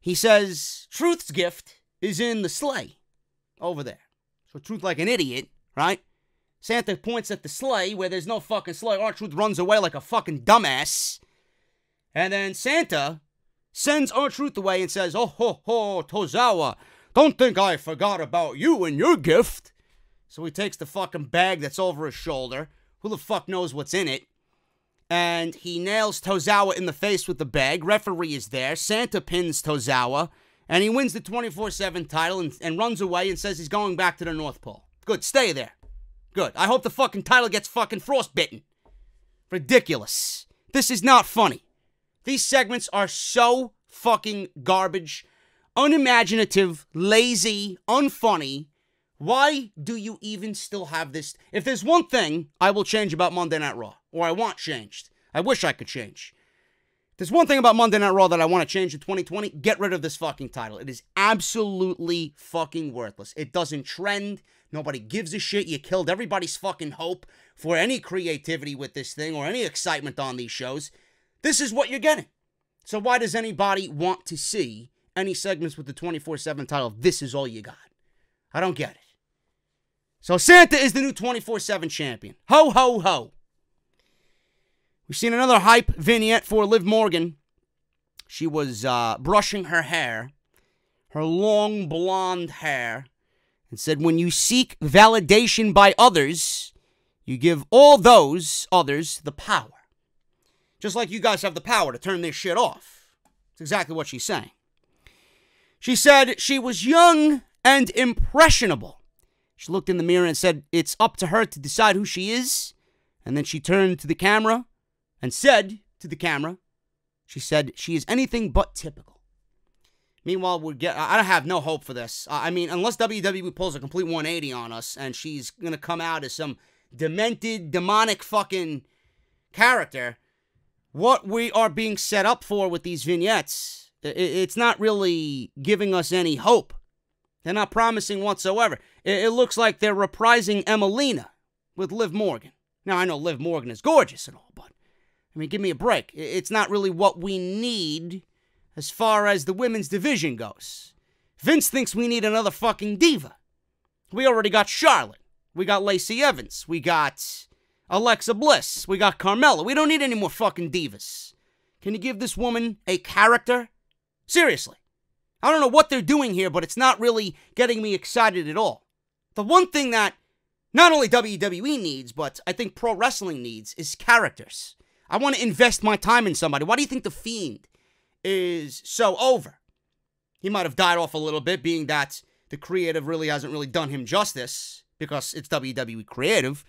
He says Truth's gift is in the sleigh over there. So Truth, like an idiot, right? Santa points at the sleigh where there's no fucking sleigh. R-Truth runs away like a fucking dumbass. And then Santa sends R-Truth away and says, "Oh, ho, ho, Tozawa, don't think I forgot about you and your gift." So he takes the fucking bag that's over his shoulder. Who the fuck knows what's in it? And he nails Tozawa in the face with the bag. Referee is there. Santa pins Tozawa. And he wins the 24/7 title and runs away and says he's going back to the North Pole. Good, stay there. Good. I hope the fucking title gets fucking frostbitten. Ridiculous. This is not funny. These segments are so fucking garbage, unimaginative, lazy, unfunny. Why do you even still have this? If there's one thing I will change about Monday Night Raw, or I want changed, I wish I could change. If there's one thing about Monday Night Raw that I want to change in 2020, get rid of this fucking title. It is absolutely fucking worthless. It doesn't trend. Nobody gives a shit. You killed everybody's fucking hope for any creativity with this thing or any excitement on these shows. This is what you're getting. So why does anybody want to see any segments with the 24/7 title? This is all you got. I don't get it. So Santa is the new 24/7 champion. Ho, ho, ho. We've seen another hype vignette for Liv Morgan. She was brushing her hair, her long blonde hair, and said, when you seek validation by others, you give all those others the power. Just like you guys have the power to turn this shit off. That's exactly what she's saying. She said she was young and impressionable. She looked in the mirror and said it's up to her to decide who she is. And then she turned to the camera and said to the camera, she said she is anything but typical. Meanwhile, I have no hope for this. I mean, unless WWE pulls a complete 180 on us and she's going to come out as some demented, demonic fucking character, what we are being set up for with these vignettes, it's not really giving us any hope. They're not promising whatsoever. It looks like they're reprising Emelina with Liv Morgan. Now, I know Liv Morgan is gorgeous and all, but, I mean, give me a break. It's not really what we need as far as the women's division goes. Vince thinks we need another fucking diva. We already got Charlotte. We got Lacey Evans. We got Alexa Bliss. We got Carmella. We don't need any more fucking divas. Can you give this woman a character? Seriously. I don't know what they're doing here, but it's not really getting me excited at all. The one thing that not only WWE needs, but I think pro wrestling needs, is characters. I want to invest my time in somebody. Why do you think The Fiend is so over? He might have died off a little bit, being that the creative really hasn't really done him justice, because it's WWE creative.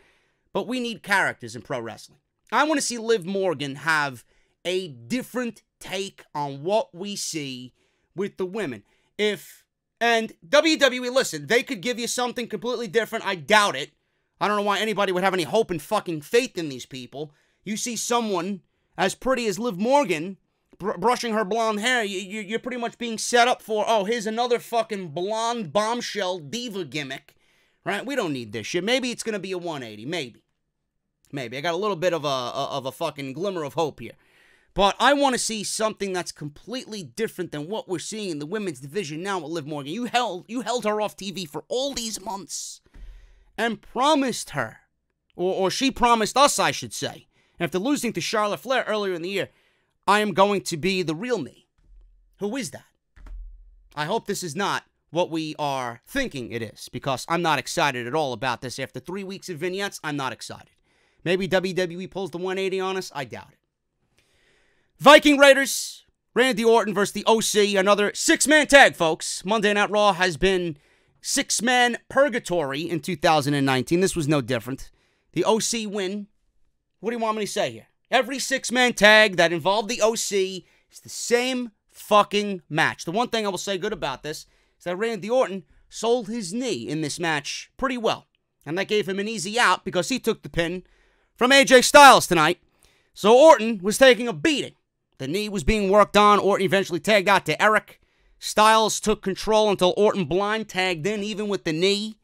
But we need characters in pro wrestling. I want to see Liv Morgan have a different take on what we see with the women. And WWE, listen, they could give you something completely different. I doubt it. I don't know why anybody would have any hope and fucking faith in these people. You see someone as pretty as Liv Morgan brushing her blonde hair, you're pretty much being set up for, oh, here's another fucking blonde bombshell diva gimmick. Right? We don't need this shit. Maybe it's going to be a 180. Maybe. I got a little bit of a fucking glimmer of hope here. But I want to see something that's completely different than what we're seeing in the women's division now with Liv Morgan. You held her off TV for all these months and promised her, or she promised us, I should say. After losing to Charlotte Flair earlier in the year, I am going to be the real me. Who is that? I hope this is not what we are thinking it is, because I'm not excited at all about this. After 3 weeks of vignettes, I'm not excited. Maybe WWE pulls the 180 on us. I doubt it. Viking Raiders, Randy Orton versus the OC, another six-man tag, folks. Monday Night Raw has been six-man purgatory in 2019. This was no different. The OC win. What do you want me to say here? Every six-man tag that involved the OC is the same fucking match. The one thing I will say good about this is that Randy Orton sold his knee in this match pretty well. And that gave him an easy out because he took the pin from AJ Styles tonight. So Orton was taking a beating. The knee was being worked on. Orton eventually tagged out to Eric. Styles took control until Orton blind tagged in, even with the knee.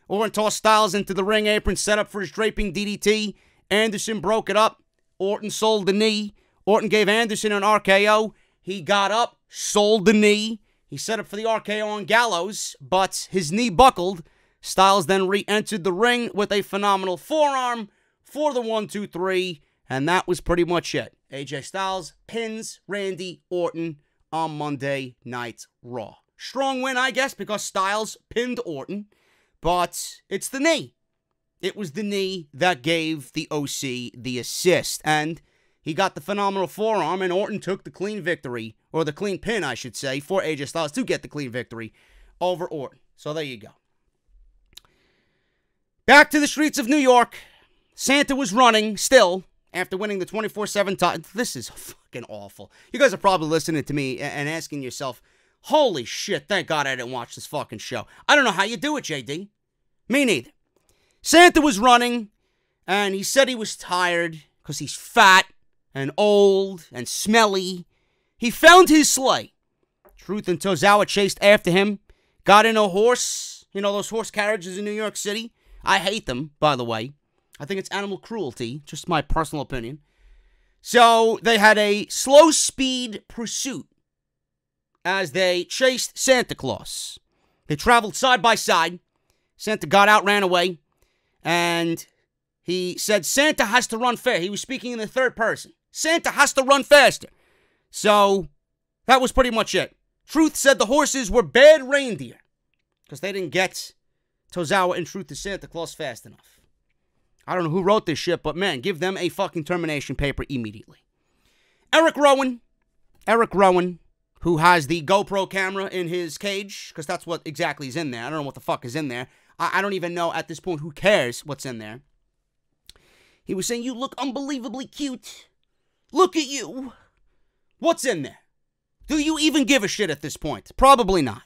Orton tossed Styles into the ring apron, set up for his draping DDT. Anderson broke it up. Orton sold the knee. Orton gave Anderson an RKO. He got up, sold the knee. He set up for the RKO on Gallows, but his knee buckled. Styles then re-entered the ring with a phenomenal forearm for the 1-2-3, and that was pretty much it. AJ Styles pins Randy Orton on Monday Night Raw. Strong win, I guess, because Styles pinned Orton, but it's the knee. It was the knee that gave the OC the assist, and he got the phenomenal forearm, and Orton took the clean victory, or the clean pin, I should say, for AJ Styles to get the clean victory over Orton. So there you go. Back to the streets of New York. Santa was running still after winning the 24/7 title. This is fucking awful. You guys are probably listening to me and asking yourself, holy shit, thank God I didn't watch this fucking show. I don't know how you do it, JD. Me neither. Santa was running, and he said he was tired because he's fat and old and smelly. He found his sleigh. Truth and Tozawa chased after him, got in a horse. You know those horse carriages in New York City? I hate them, by the way. I think it's animal cruelty, just my personal opinion. So they had a slow speed pursuit as they chased Santa Claus. They traveled side by side. Santa got out, ran away, and he said Santa has to run faster. He was speaking in the third person. Santa has to run faster. So that was pretty much it. Truth said the horses were bad reindeer because they didn't get Tozawa in Truth to Santa Claus fast enough. I don't know who wrote this shit, but man, give them a fucking termination paper immediately. Erick Rowan, who has the GoPro camera in his cage, because that's what exactly is in there. I don't know what the fuck is in there. I don't even know at this point who cares what's in there. He was saying, you look unbelievably cute. Look at you. What's in there? Do you even give a shit at this point? Probably not.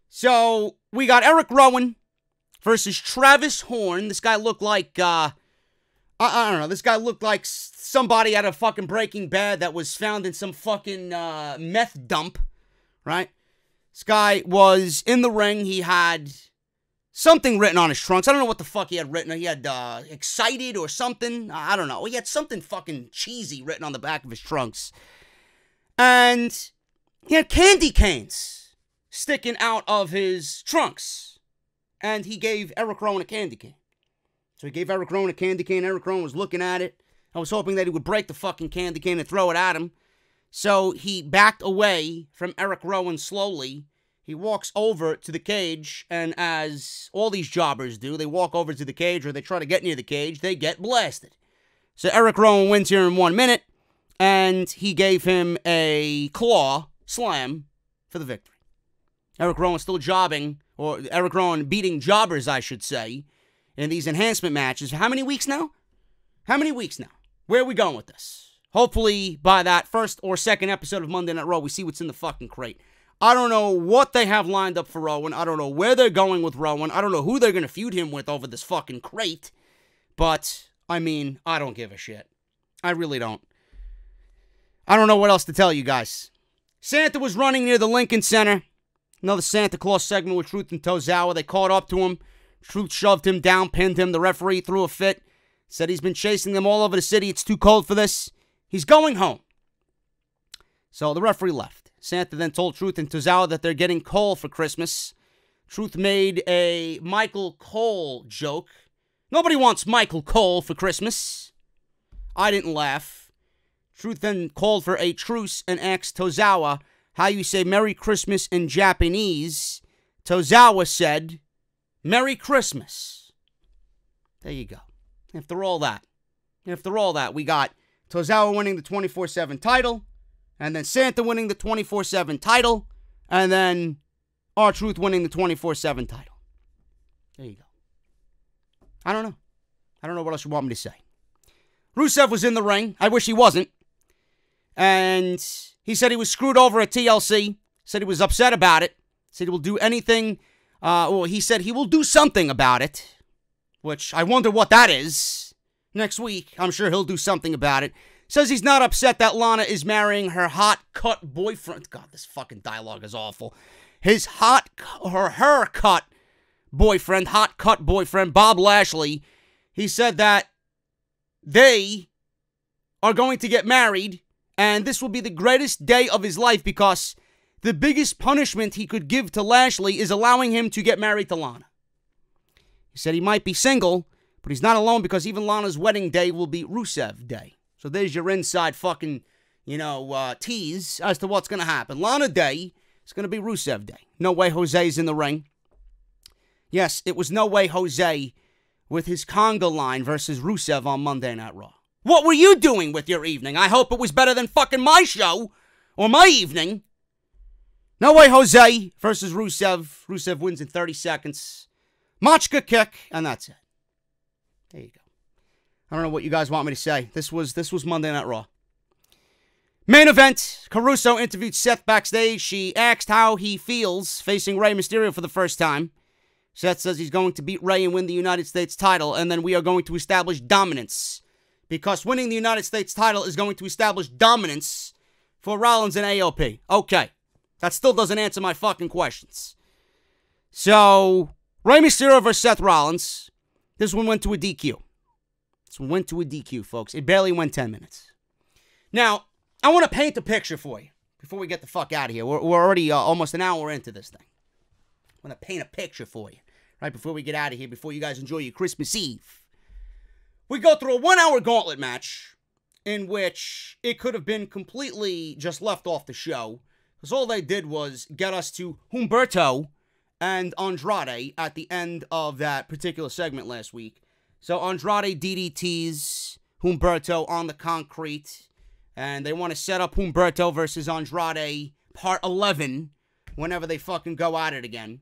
So, we got Erick Rowan versus Travis Horn. This guy looked like, I don't know. This guy looked like somebody out of fucking Breaking Bad that was found in some fucking meth dump, right? This guy was in the ring. He had something written on his trunks. I don't know what the fuck he had written. He had excited or something. I don't know. He had something fucking cheesy written on the back of his trunks. And he had candy canes sticking out of his trunks. And he gave Erick Rowan a candy cane. So he gave Erick Rowan a candy cane. Erick Rowan was looking at it. I was hoping that he would break the fucking candy cane and throw it at him. So he backed away from Erick Rowan slowly. He walks over to the cage, and as all these jobbers do, they walk over to the cage or they try to get near the cage, they get blasted. So Erick Rowan wins here in 1 minute, and he gave him a claw slam for the victory. Erick Rowan still jobbing, or Erick Rowan beating jobbers, I should say, in these enhancement matches. How many weeks now? How many weeks now? Where are we going with this? Hopefully, by that first or second episode of Monday Night Raw, we see what's in the fucking crate. I don't know what they have lined up for Rowan. I don't know where they're going with Rowan. I don't know who they're going to feud him with over this fucking crate. But, I mean, I don't give a shit. I really don't. I don't know what else to tell you guys. Santa was running near the Lincoln Center. Another Santa Claus segment with Truth and Tozawa. They caught up to him. Truth shoved him down, pinned him. The referee threw a fit. Said he's been chasing them all over the city. It's too cold for this. He's going home. So the referee left. Santa then told Truth and Tozawa that they're getting coal for Christmas. Truth made a Michael Cole joke. Nobody wants Michael Cole for Christmas. I didn't laugh. Truth then called for a truce and asked Tozawa how you say Merry Christmas in Japanese. Tozawa said, Merry Christmas. There you go. After all that, we got Tozawa winning the 24/7 title, and then Santa winning the 24/7 title, and then R-Truth winning the 24/7 title. There you go. I don't know. I don't know what else you want me to say. Rusev was in the ring. I wish he wasn't. And he said he was screwed over at TLC. Said he was upset about it. Said he will do anything. He said he will do something about it. Which, I wonder what that is. Next week, I'm sure he'll do something about it. Says he's not upset that Lana is marrying her hot-cut boyfriend. God, this fucking dialogue is awful. Her cut boyfriend, hot-cut boyfriend, Bob Lashley. He said that they are going to get married, and this will be the greatest day of his life because the biggest punishment he could give to Lashley is allowing him to get married to Lana. He said he might be single, but he's not alone because even Lana's wedding day will be Rusev Day. So there's your inside fucking, tease as to what's going to happen. Lana Day is going to be Rusev Day. No Way Jose's in the ring. Yes, it was No Way Jose with his conga line versus Rusev on Monday Night Raw. What were you doing with your evening? I hope it was better than fucking my show or my evening. No Way Jose versus Rusev. Rusev wins in 30 seconds. Machka kick, and that's it. There you go. I don't know what you guys want me to say. This was Monday Night Raw. Main event, Caruso interviewed Seth backstage. She asked how he feels facing Rey Mysterio for the first time. Seth says he's going to beat Rey and win the United States title, and then we are going to establish dominance. Because winning the United States title is going to establish dominance for Rollins and AOP. Okay. That still doesn't answer my fucking questions. So, Rey Mysterio versus Seth Rollins. This one went to a DQ. Folks. It barely went 10 minutes. Now, I want to paint a picture for you before we get the fuck out of here. We're already almost an hour into this thing. I want to paint a picture for you right before we get out of here, before you guys enjoy your Christmas Eve. We go through a 1-hour gauntlet match in which it could have been completely just left off the show because all they did was get us to Humberto and Andrade at the end of that particular segment last week. So Andrade DDTs Humberto on the concrete, and they want to set up Humberto versus Andrade part 11 whenever they fucking go at it again.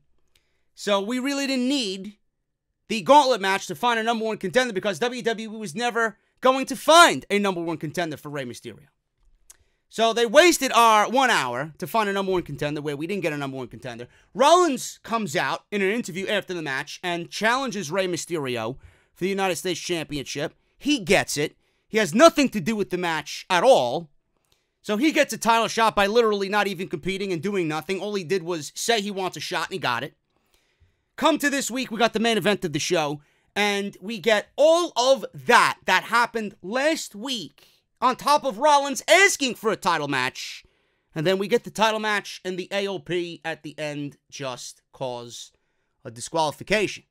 So we really didn't need the gauntlet match to find a number one contender because WWE was never going to find a number one contender for Rey Mysterio. So they wasted our 1 hour to find a number one contender where we didn't get a number one contender. Rollins comes out in an interview after the match and challenges Rey Mysterio for the United States Championship. He gets it. He has nothing to do with the match at all. So he gets a title shot by literally not even competing and doing nothing. All he did was say he wants a shot and he got it. Come to this week, we got the main event of the show. And we get all of that happened last week on top of Rollins asking for a title match. And then we get the title match and the AOP at the end just cause a disqualification.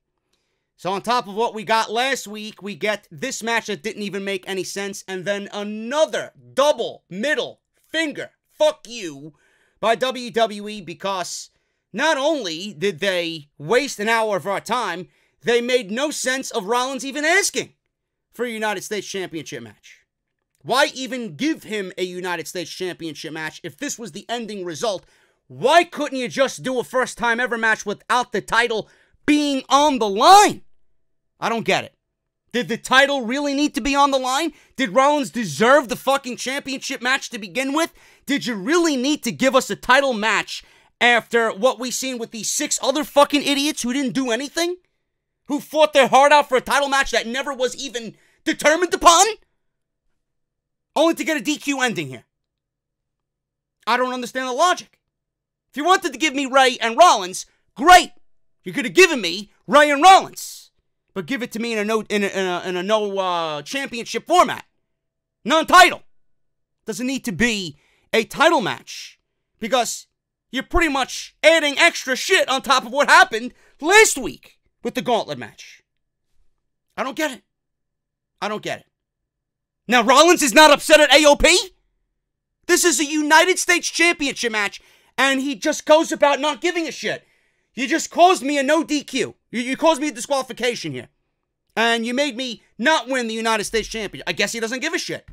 So on top of what we got last week, we get this match that didn't even make any sense. And then another double middle finger fuck you by WWE because not only did they waste an hour of our time, they made no sense of Rollins even asking for a United States Championship match. Why even give him a United States Championship match if this was the ending result? Why couldn't you just do a first time ever match without the title being on the line? I don't get it. Did the title really need to be on the line? Did Rollins deserve the fucking championship match to begin with? Did you really need to give us a title match after what we seen with these 6 other fucking idiots who didn't do anything? Who fought their heart out for a title match that never was even determined upon? Only to get a DQ ending here. I don't understand the logic. If you wanted to give me Rey and Rollins, great. You could have given me Rey and Rollins. But give it to me in a no championship format. Non-title. Doesn't need to be a title match. Because you're pretty much adding extra shit on top of what happened last week with the gauntlet match. I don't get it. I don't get it. Now, Rollins is not upset at AOP? This is a United States Championship match, and he just goes about not giving a shit. You just caused me a no DQ. You caused me a disqualification here. And you made me not win the United States Championship. I guess he doesn't give a shit.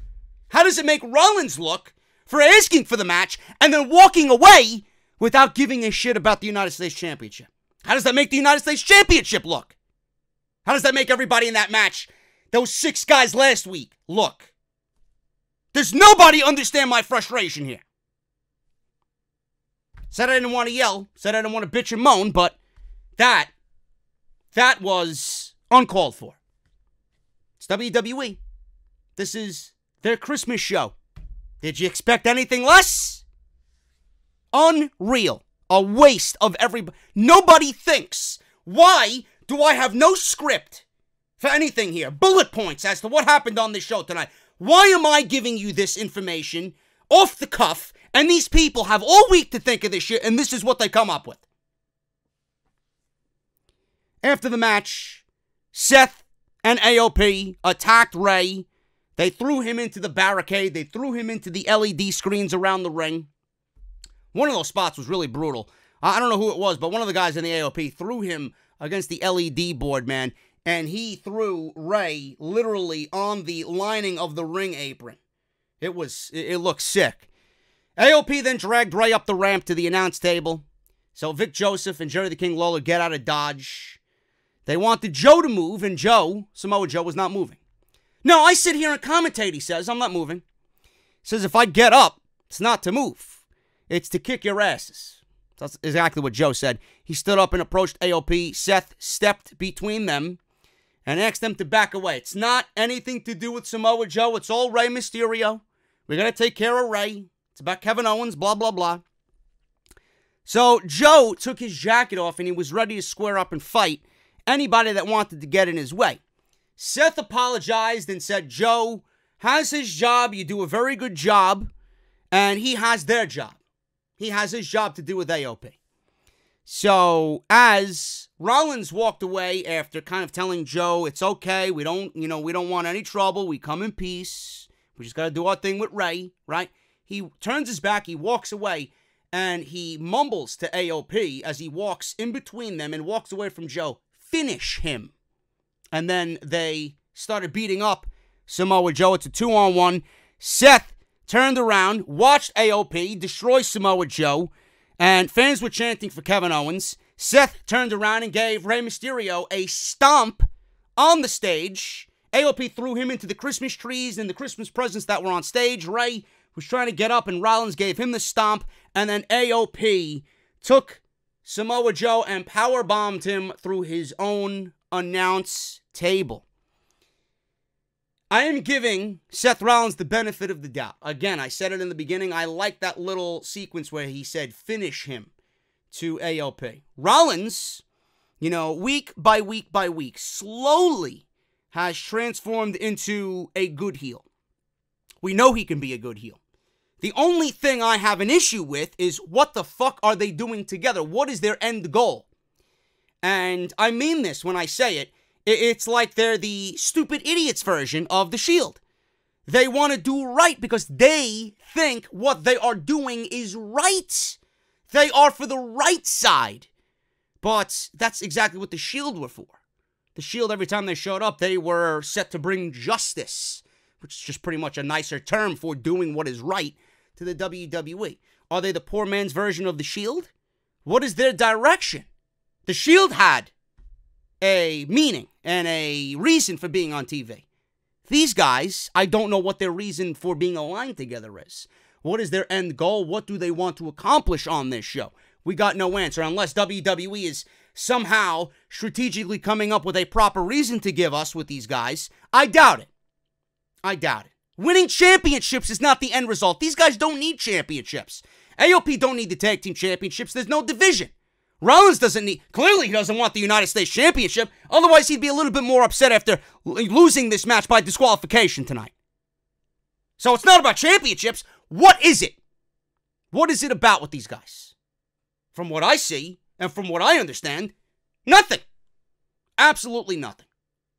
How does it make Rollins look for asking for the match and then walking away without giving a shit about the United States Championship? How does that make the United States Championship look? How does that make everybody in that match, those 6 guys last week, look? Does nobody understand my frustration here? Said I didn't want to yell, said I didn't want to bitch and moan, but that was uncalled for. It's WWE. This is their Christmas show. Did you expect anything less? Unreal. A waste of everybody. Nobody thinks. Why do I have no script for anything here? Bullet points as to what happened on this show tonight. Why am I giving you this information off the cuff, and these people have all week to think of this shit, and this is what they come up with? After the match, Seth and AOP attacked Rey. They threw him into the barricade. They threw him into the LED screens around the ring. One of those spots was really brutal. I don't know who it was, but one of the guys in the AOP threw him against the LED board, man. And he threw Rey literally on the lining of the ring apron. It looked sick. AOP then dragged Rey up the ramp to the announce table. So Vic Joseph and Jerry the King Lawler get out of Dodge. They wanted Joe to move, and Samoa Joe, was not moving. No, I sit here and commentate, he says. I'm not moving. He says, if I get up, it's not to move. It's to kick your asses. That's exactly what Joe said. He stood up and approached AOP. Seth stepped between them and asked them to back away. It's not anything to do with Samoa Joe. It's all Rey Mysterio. We're going to take care of Rey. It's about Kevin Owens, blah, blah, blah. So Joe took his jacket off and he was ready to square up and fight anybody that wanted to get in his way. Seth apologized and said Joe has his job. You do a very good job. And he has their job. He has his job to do with AOP. So as Rollins walked away after kind of telling Joe, it's okay, we don't want any trouble, we come in peace, we just got to do our thing with Rey, right? He turns his back, he walks away, and he mumbles to AOP as he walks in between them and walks away from Joe, "Finish him." And then they started beating up Samoa Joe. It's a 2-on-1. Seth turned around, watched AOP destroy Samoa Joe, and fans were chanting for Kevin Owens. Seth turned around and gave Rey Mysterio a stomp on the stage. AOP threw him into the Christmas trees and the Christmas presents that were on stage. Rey was trying to get up, and Rollins gave him the stomp, and then AOP took Samoa Joe and powerbombed him through his own announce table. I am giving Seth Rollins the benefit of the doubt. Again, I said it in the beginning. I like that little sequence where he said, "Finish him," to AOP. Rollins, week by week by week, slowly has transformed into a good heel. We know he can be a good heel. The only thing I have an issue with is what the fuck are they doing together? What is their end goal? And I mean this when I say it. It's like they're the stupid idiots version of The Shield. They want to do right because they think what they are doing is right. They are for the right side. But that's exactly what The Shield were for. The Shield, every time they showed up, they were set to bring justice, which is just pretty much a nicer term for doing what is right to the WWE. Are they the poor man's version of The Shield? What is their direction? The Shield had a meaning and a reason for being on TV. These guys, I don't know what their reason for being aligned together is. What is their end goal? What do they want to accomplish on this show? We got no answer unless WWE is somehow strategically coming up with a proper reason to give us with these guys. I doubt it. I doubt it. Winning championships is not the end result. These guys don't need championships. AOP don't need the tag team championships. There's no division. Rollins clearly he doesn't want the United States Championship. Otherwise, he'd be a little bit more upset after losing this match by disqualification tonight. So it's not about championships. What is it? What is it about with these guys? From what I see, and from what I understand, nothing. Absolutely nothing.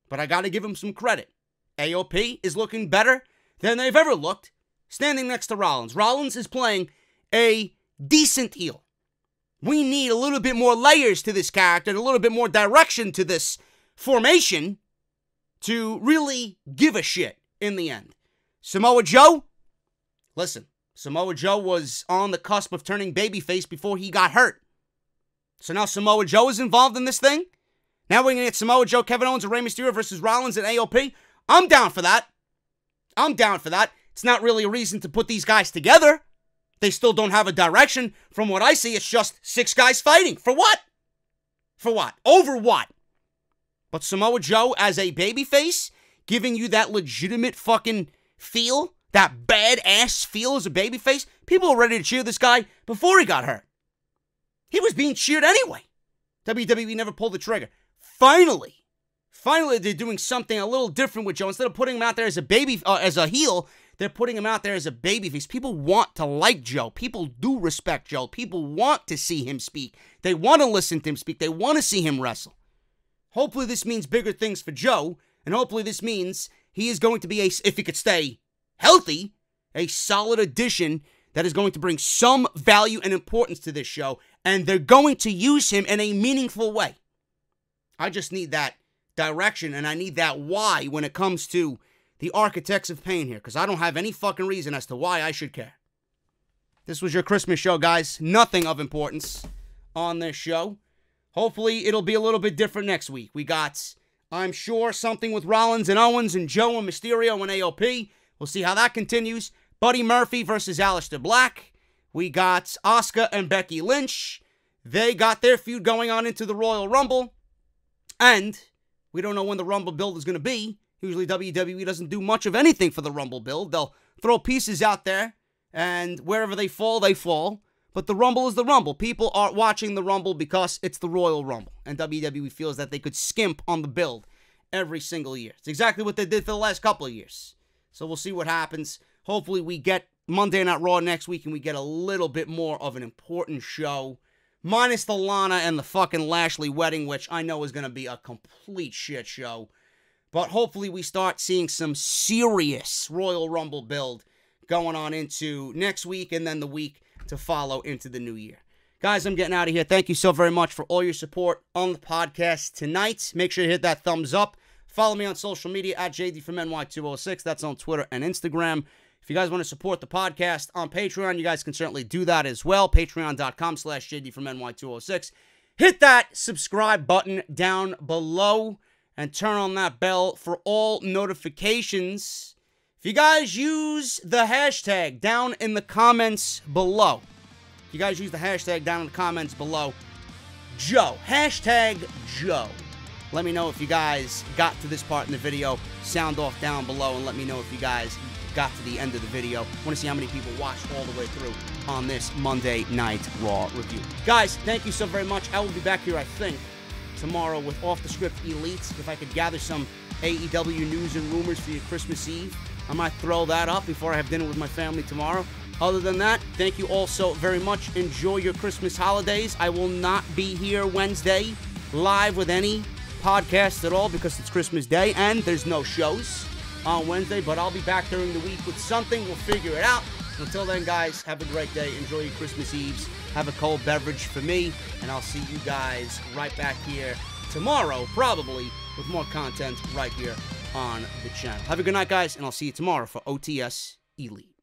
But I gotta give him some credit. AOP is looking better than they've ever looked, standing next to Rollins. Rollins is playing a decent heel. We need a little bit more layers to this character and a little bit more direction to this formation to really give a shit in the end. Samoa Joe? Listen, Samoa Joe was on the cusp of turning babyface before he got hurt. So now Samoa Joe is involved in this thing? Now we're going to get Samoa Joe, Kevin Owens, and Rey Mysterio versus Rollins and AOP? I'm down for that. I'm down for that. It's not really a reason to put these guys together. They still don't have a direction. From what I see, it's just 6 guys fighting. For what? For what? Over what? But Samoa Joe as a babyface, giving you that legitimate fucking feel, that badass feel as a babyface, people were ready to cheer this guy before he got hurt. He was being cheered anyway. WWE never pulled the trigger. Finally, they're doing something a little different with Joe. Instead of putting him out there as a heel, they're putting him out there as a babyface. People want to like Joe. People do respect Joe. People want to see him speak. They want to listen to him speak. They want to see him wrestle. Hopefully this means bigger things for Joe, and hopefully this means he is going to be, if he could stay healthy, a solid addition that is going to bring some value and importance to this show, and they're going to use him in a meaningful way. I just need that direction, and I need that why when it comes to the Architects of Pain here, because I don't have any fucking reason as to why I should care. This was your Christmas show, guys. Nothing of importance on this show. Hopefully, it'll be a little bit different next week. We got, I'm sure, something with Rollins and Owens and Joe and Mysterio and AOP. We'll see how that continues. Buddy Murphy versus Aleister Black. We got Asuka and Becky Lynch. They got their feud going on into the Royal Rumble. And we don't know when the Rumble build is going to be. Usually WWE doesn't do much of anything for the Rumble build. They'll throw pieces out there, and wherever they fall, they fall. But the Rumble is the Rumble. People are watching the Rumble because it's the Royal Rumble. And WWE feels that they could skimp on the build every single year. It's exactly what they did for the last couple of years. So we'll see what happens. Hopefully we get Monday Night Raw next week and we get a little bit more of an important show. Minus the Lana and the fucking Lashley wedding, which I know is going to be a complete shit show. But hopefully we start seeing some serious Royal Rumble build going on into next week and then the week to follow into the new year. Guys, I'm getting out of here. Thank you so very much for all your support on the podcast tonight. Make sure you hit that thumbs up. Follow me on social media at JD from NY206. That's on Twitter and Instagram. If you guys want to support the podcast on Patreon, you guys can certainly do that as well. Patreon.com/JD from NY206. Hit that subscribe button down below and turn on that bell for all notifications. If you guys use the hashtag down in the comments below, Joe, hashtag Joe. Let me know if you guys got to this part in the video. Sound off down below and let me know if you guys got to the end of the video. I want to see how many people watched all the way through on this Monday Night Raw review. Guys, thank you so very much. I will be back here, I think, tomorrow with Off the Script Elite. If I could gather some AEW news and rumors for your Christmas Eve, I might throw that up before I have dinner with my family tomorrow. Other than that, thank you all so very much. Enjoy your Christmas holidays. I will not be here Wednesday live with any podcast at all because it's Christmas Day and there's no shows on Wednesday, but I'll be back during the week with something. We'll figure it out. Until then, guys, have a great day. Enjoy your Christmas Eves. Have a cold beverage for me, and I'll see you guys right back here tomorrow, probably, with more content right here on the channel. Have a good night, guys, and I'll see you tomorrow for OTS Elite.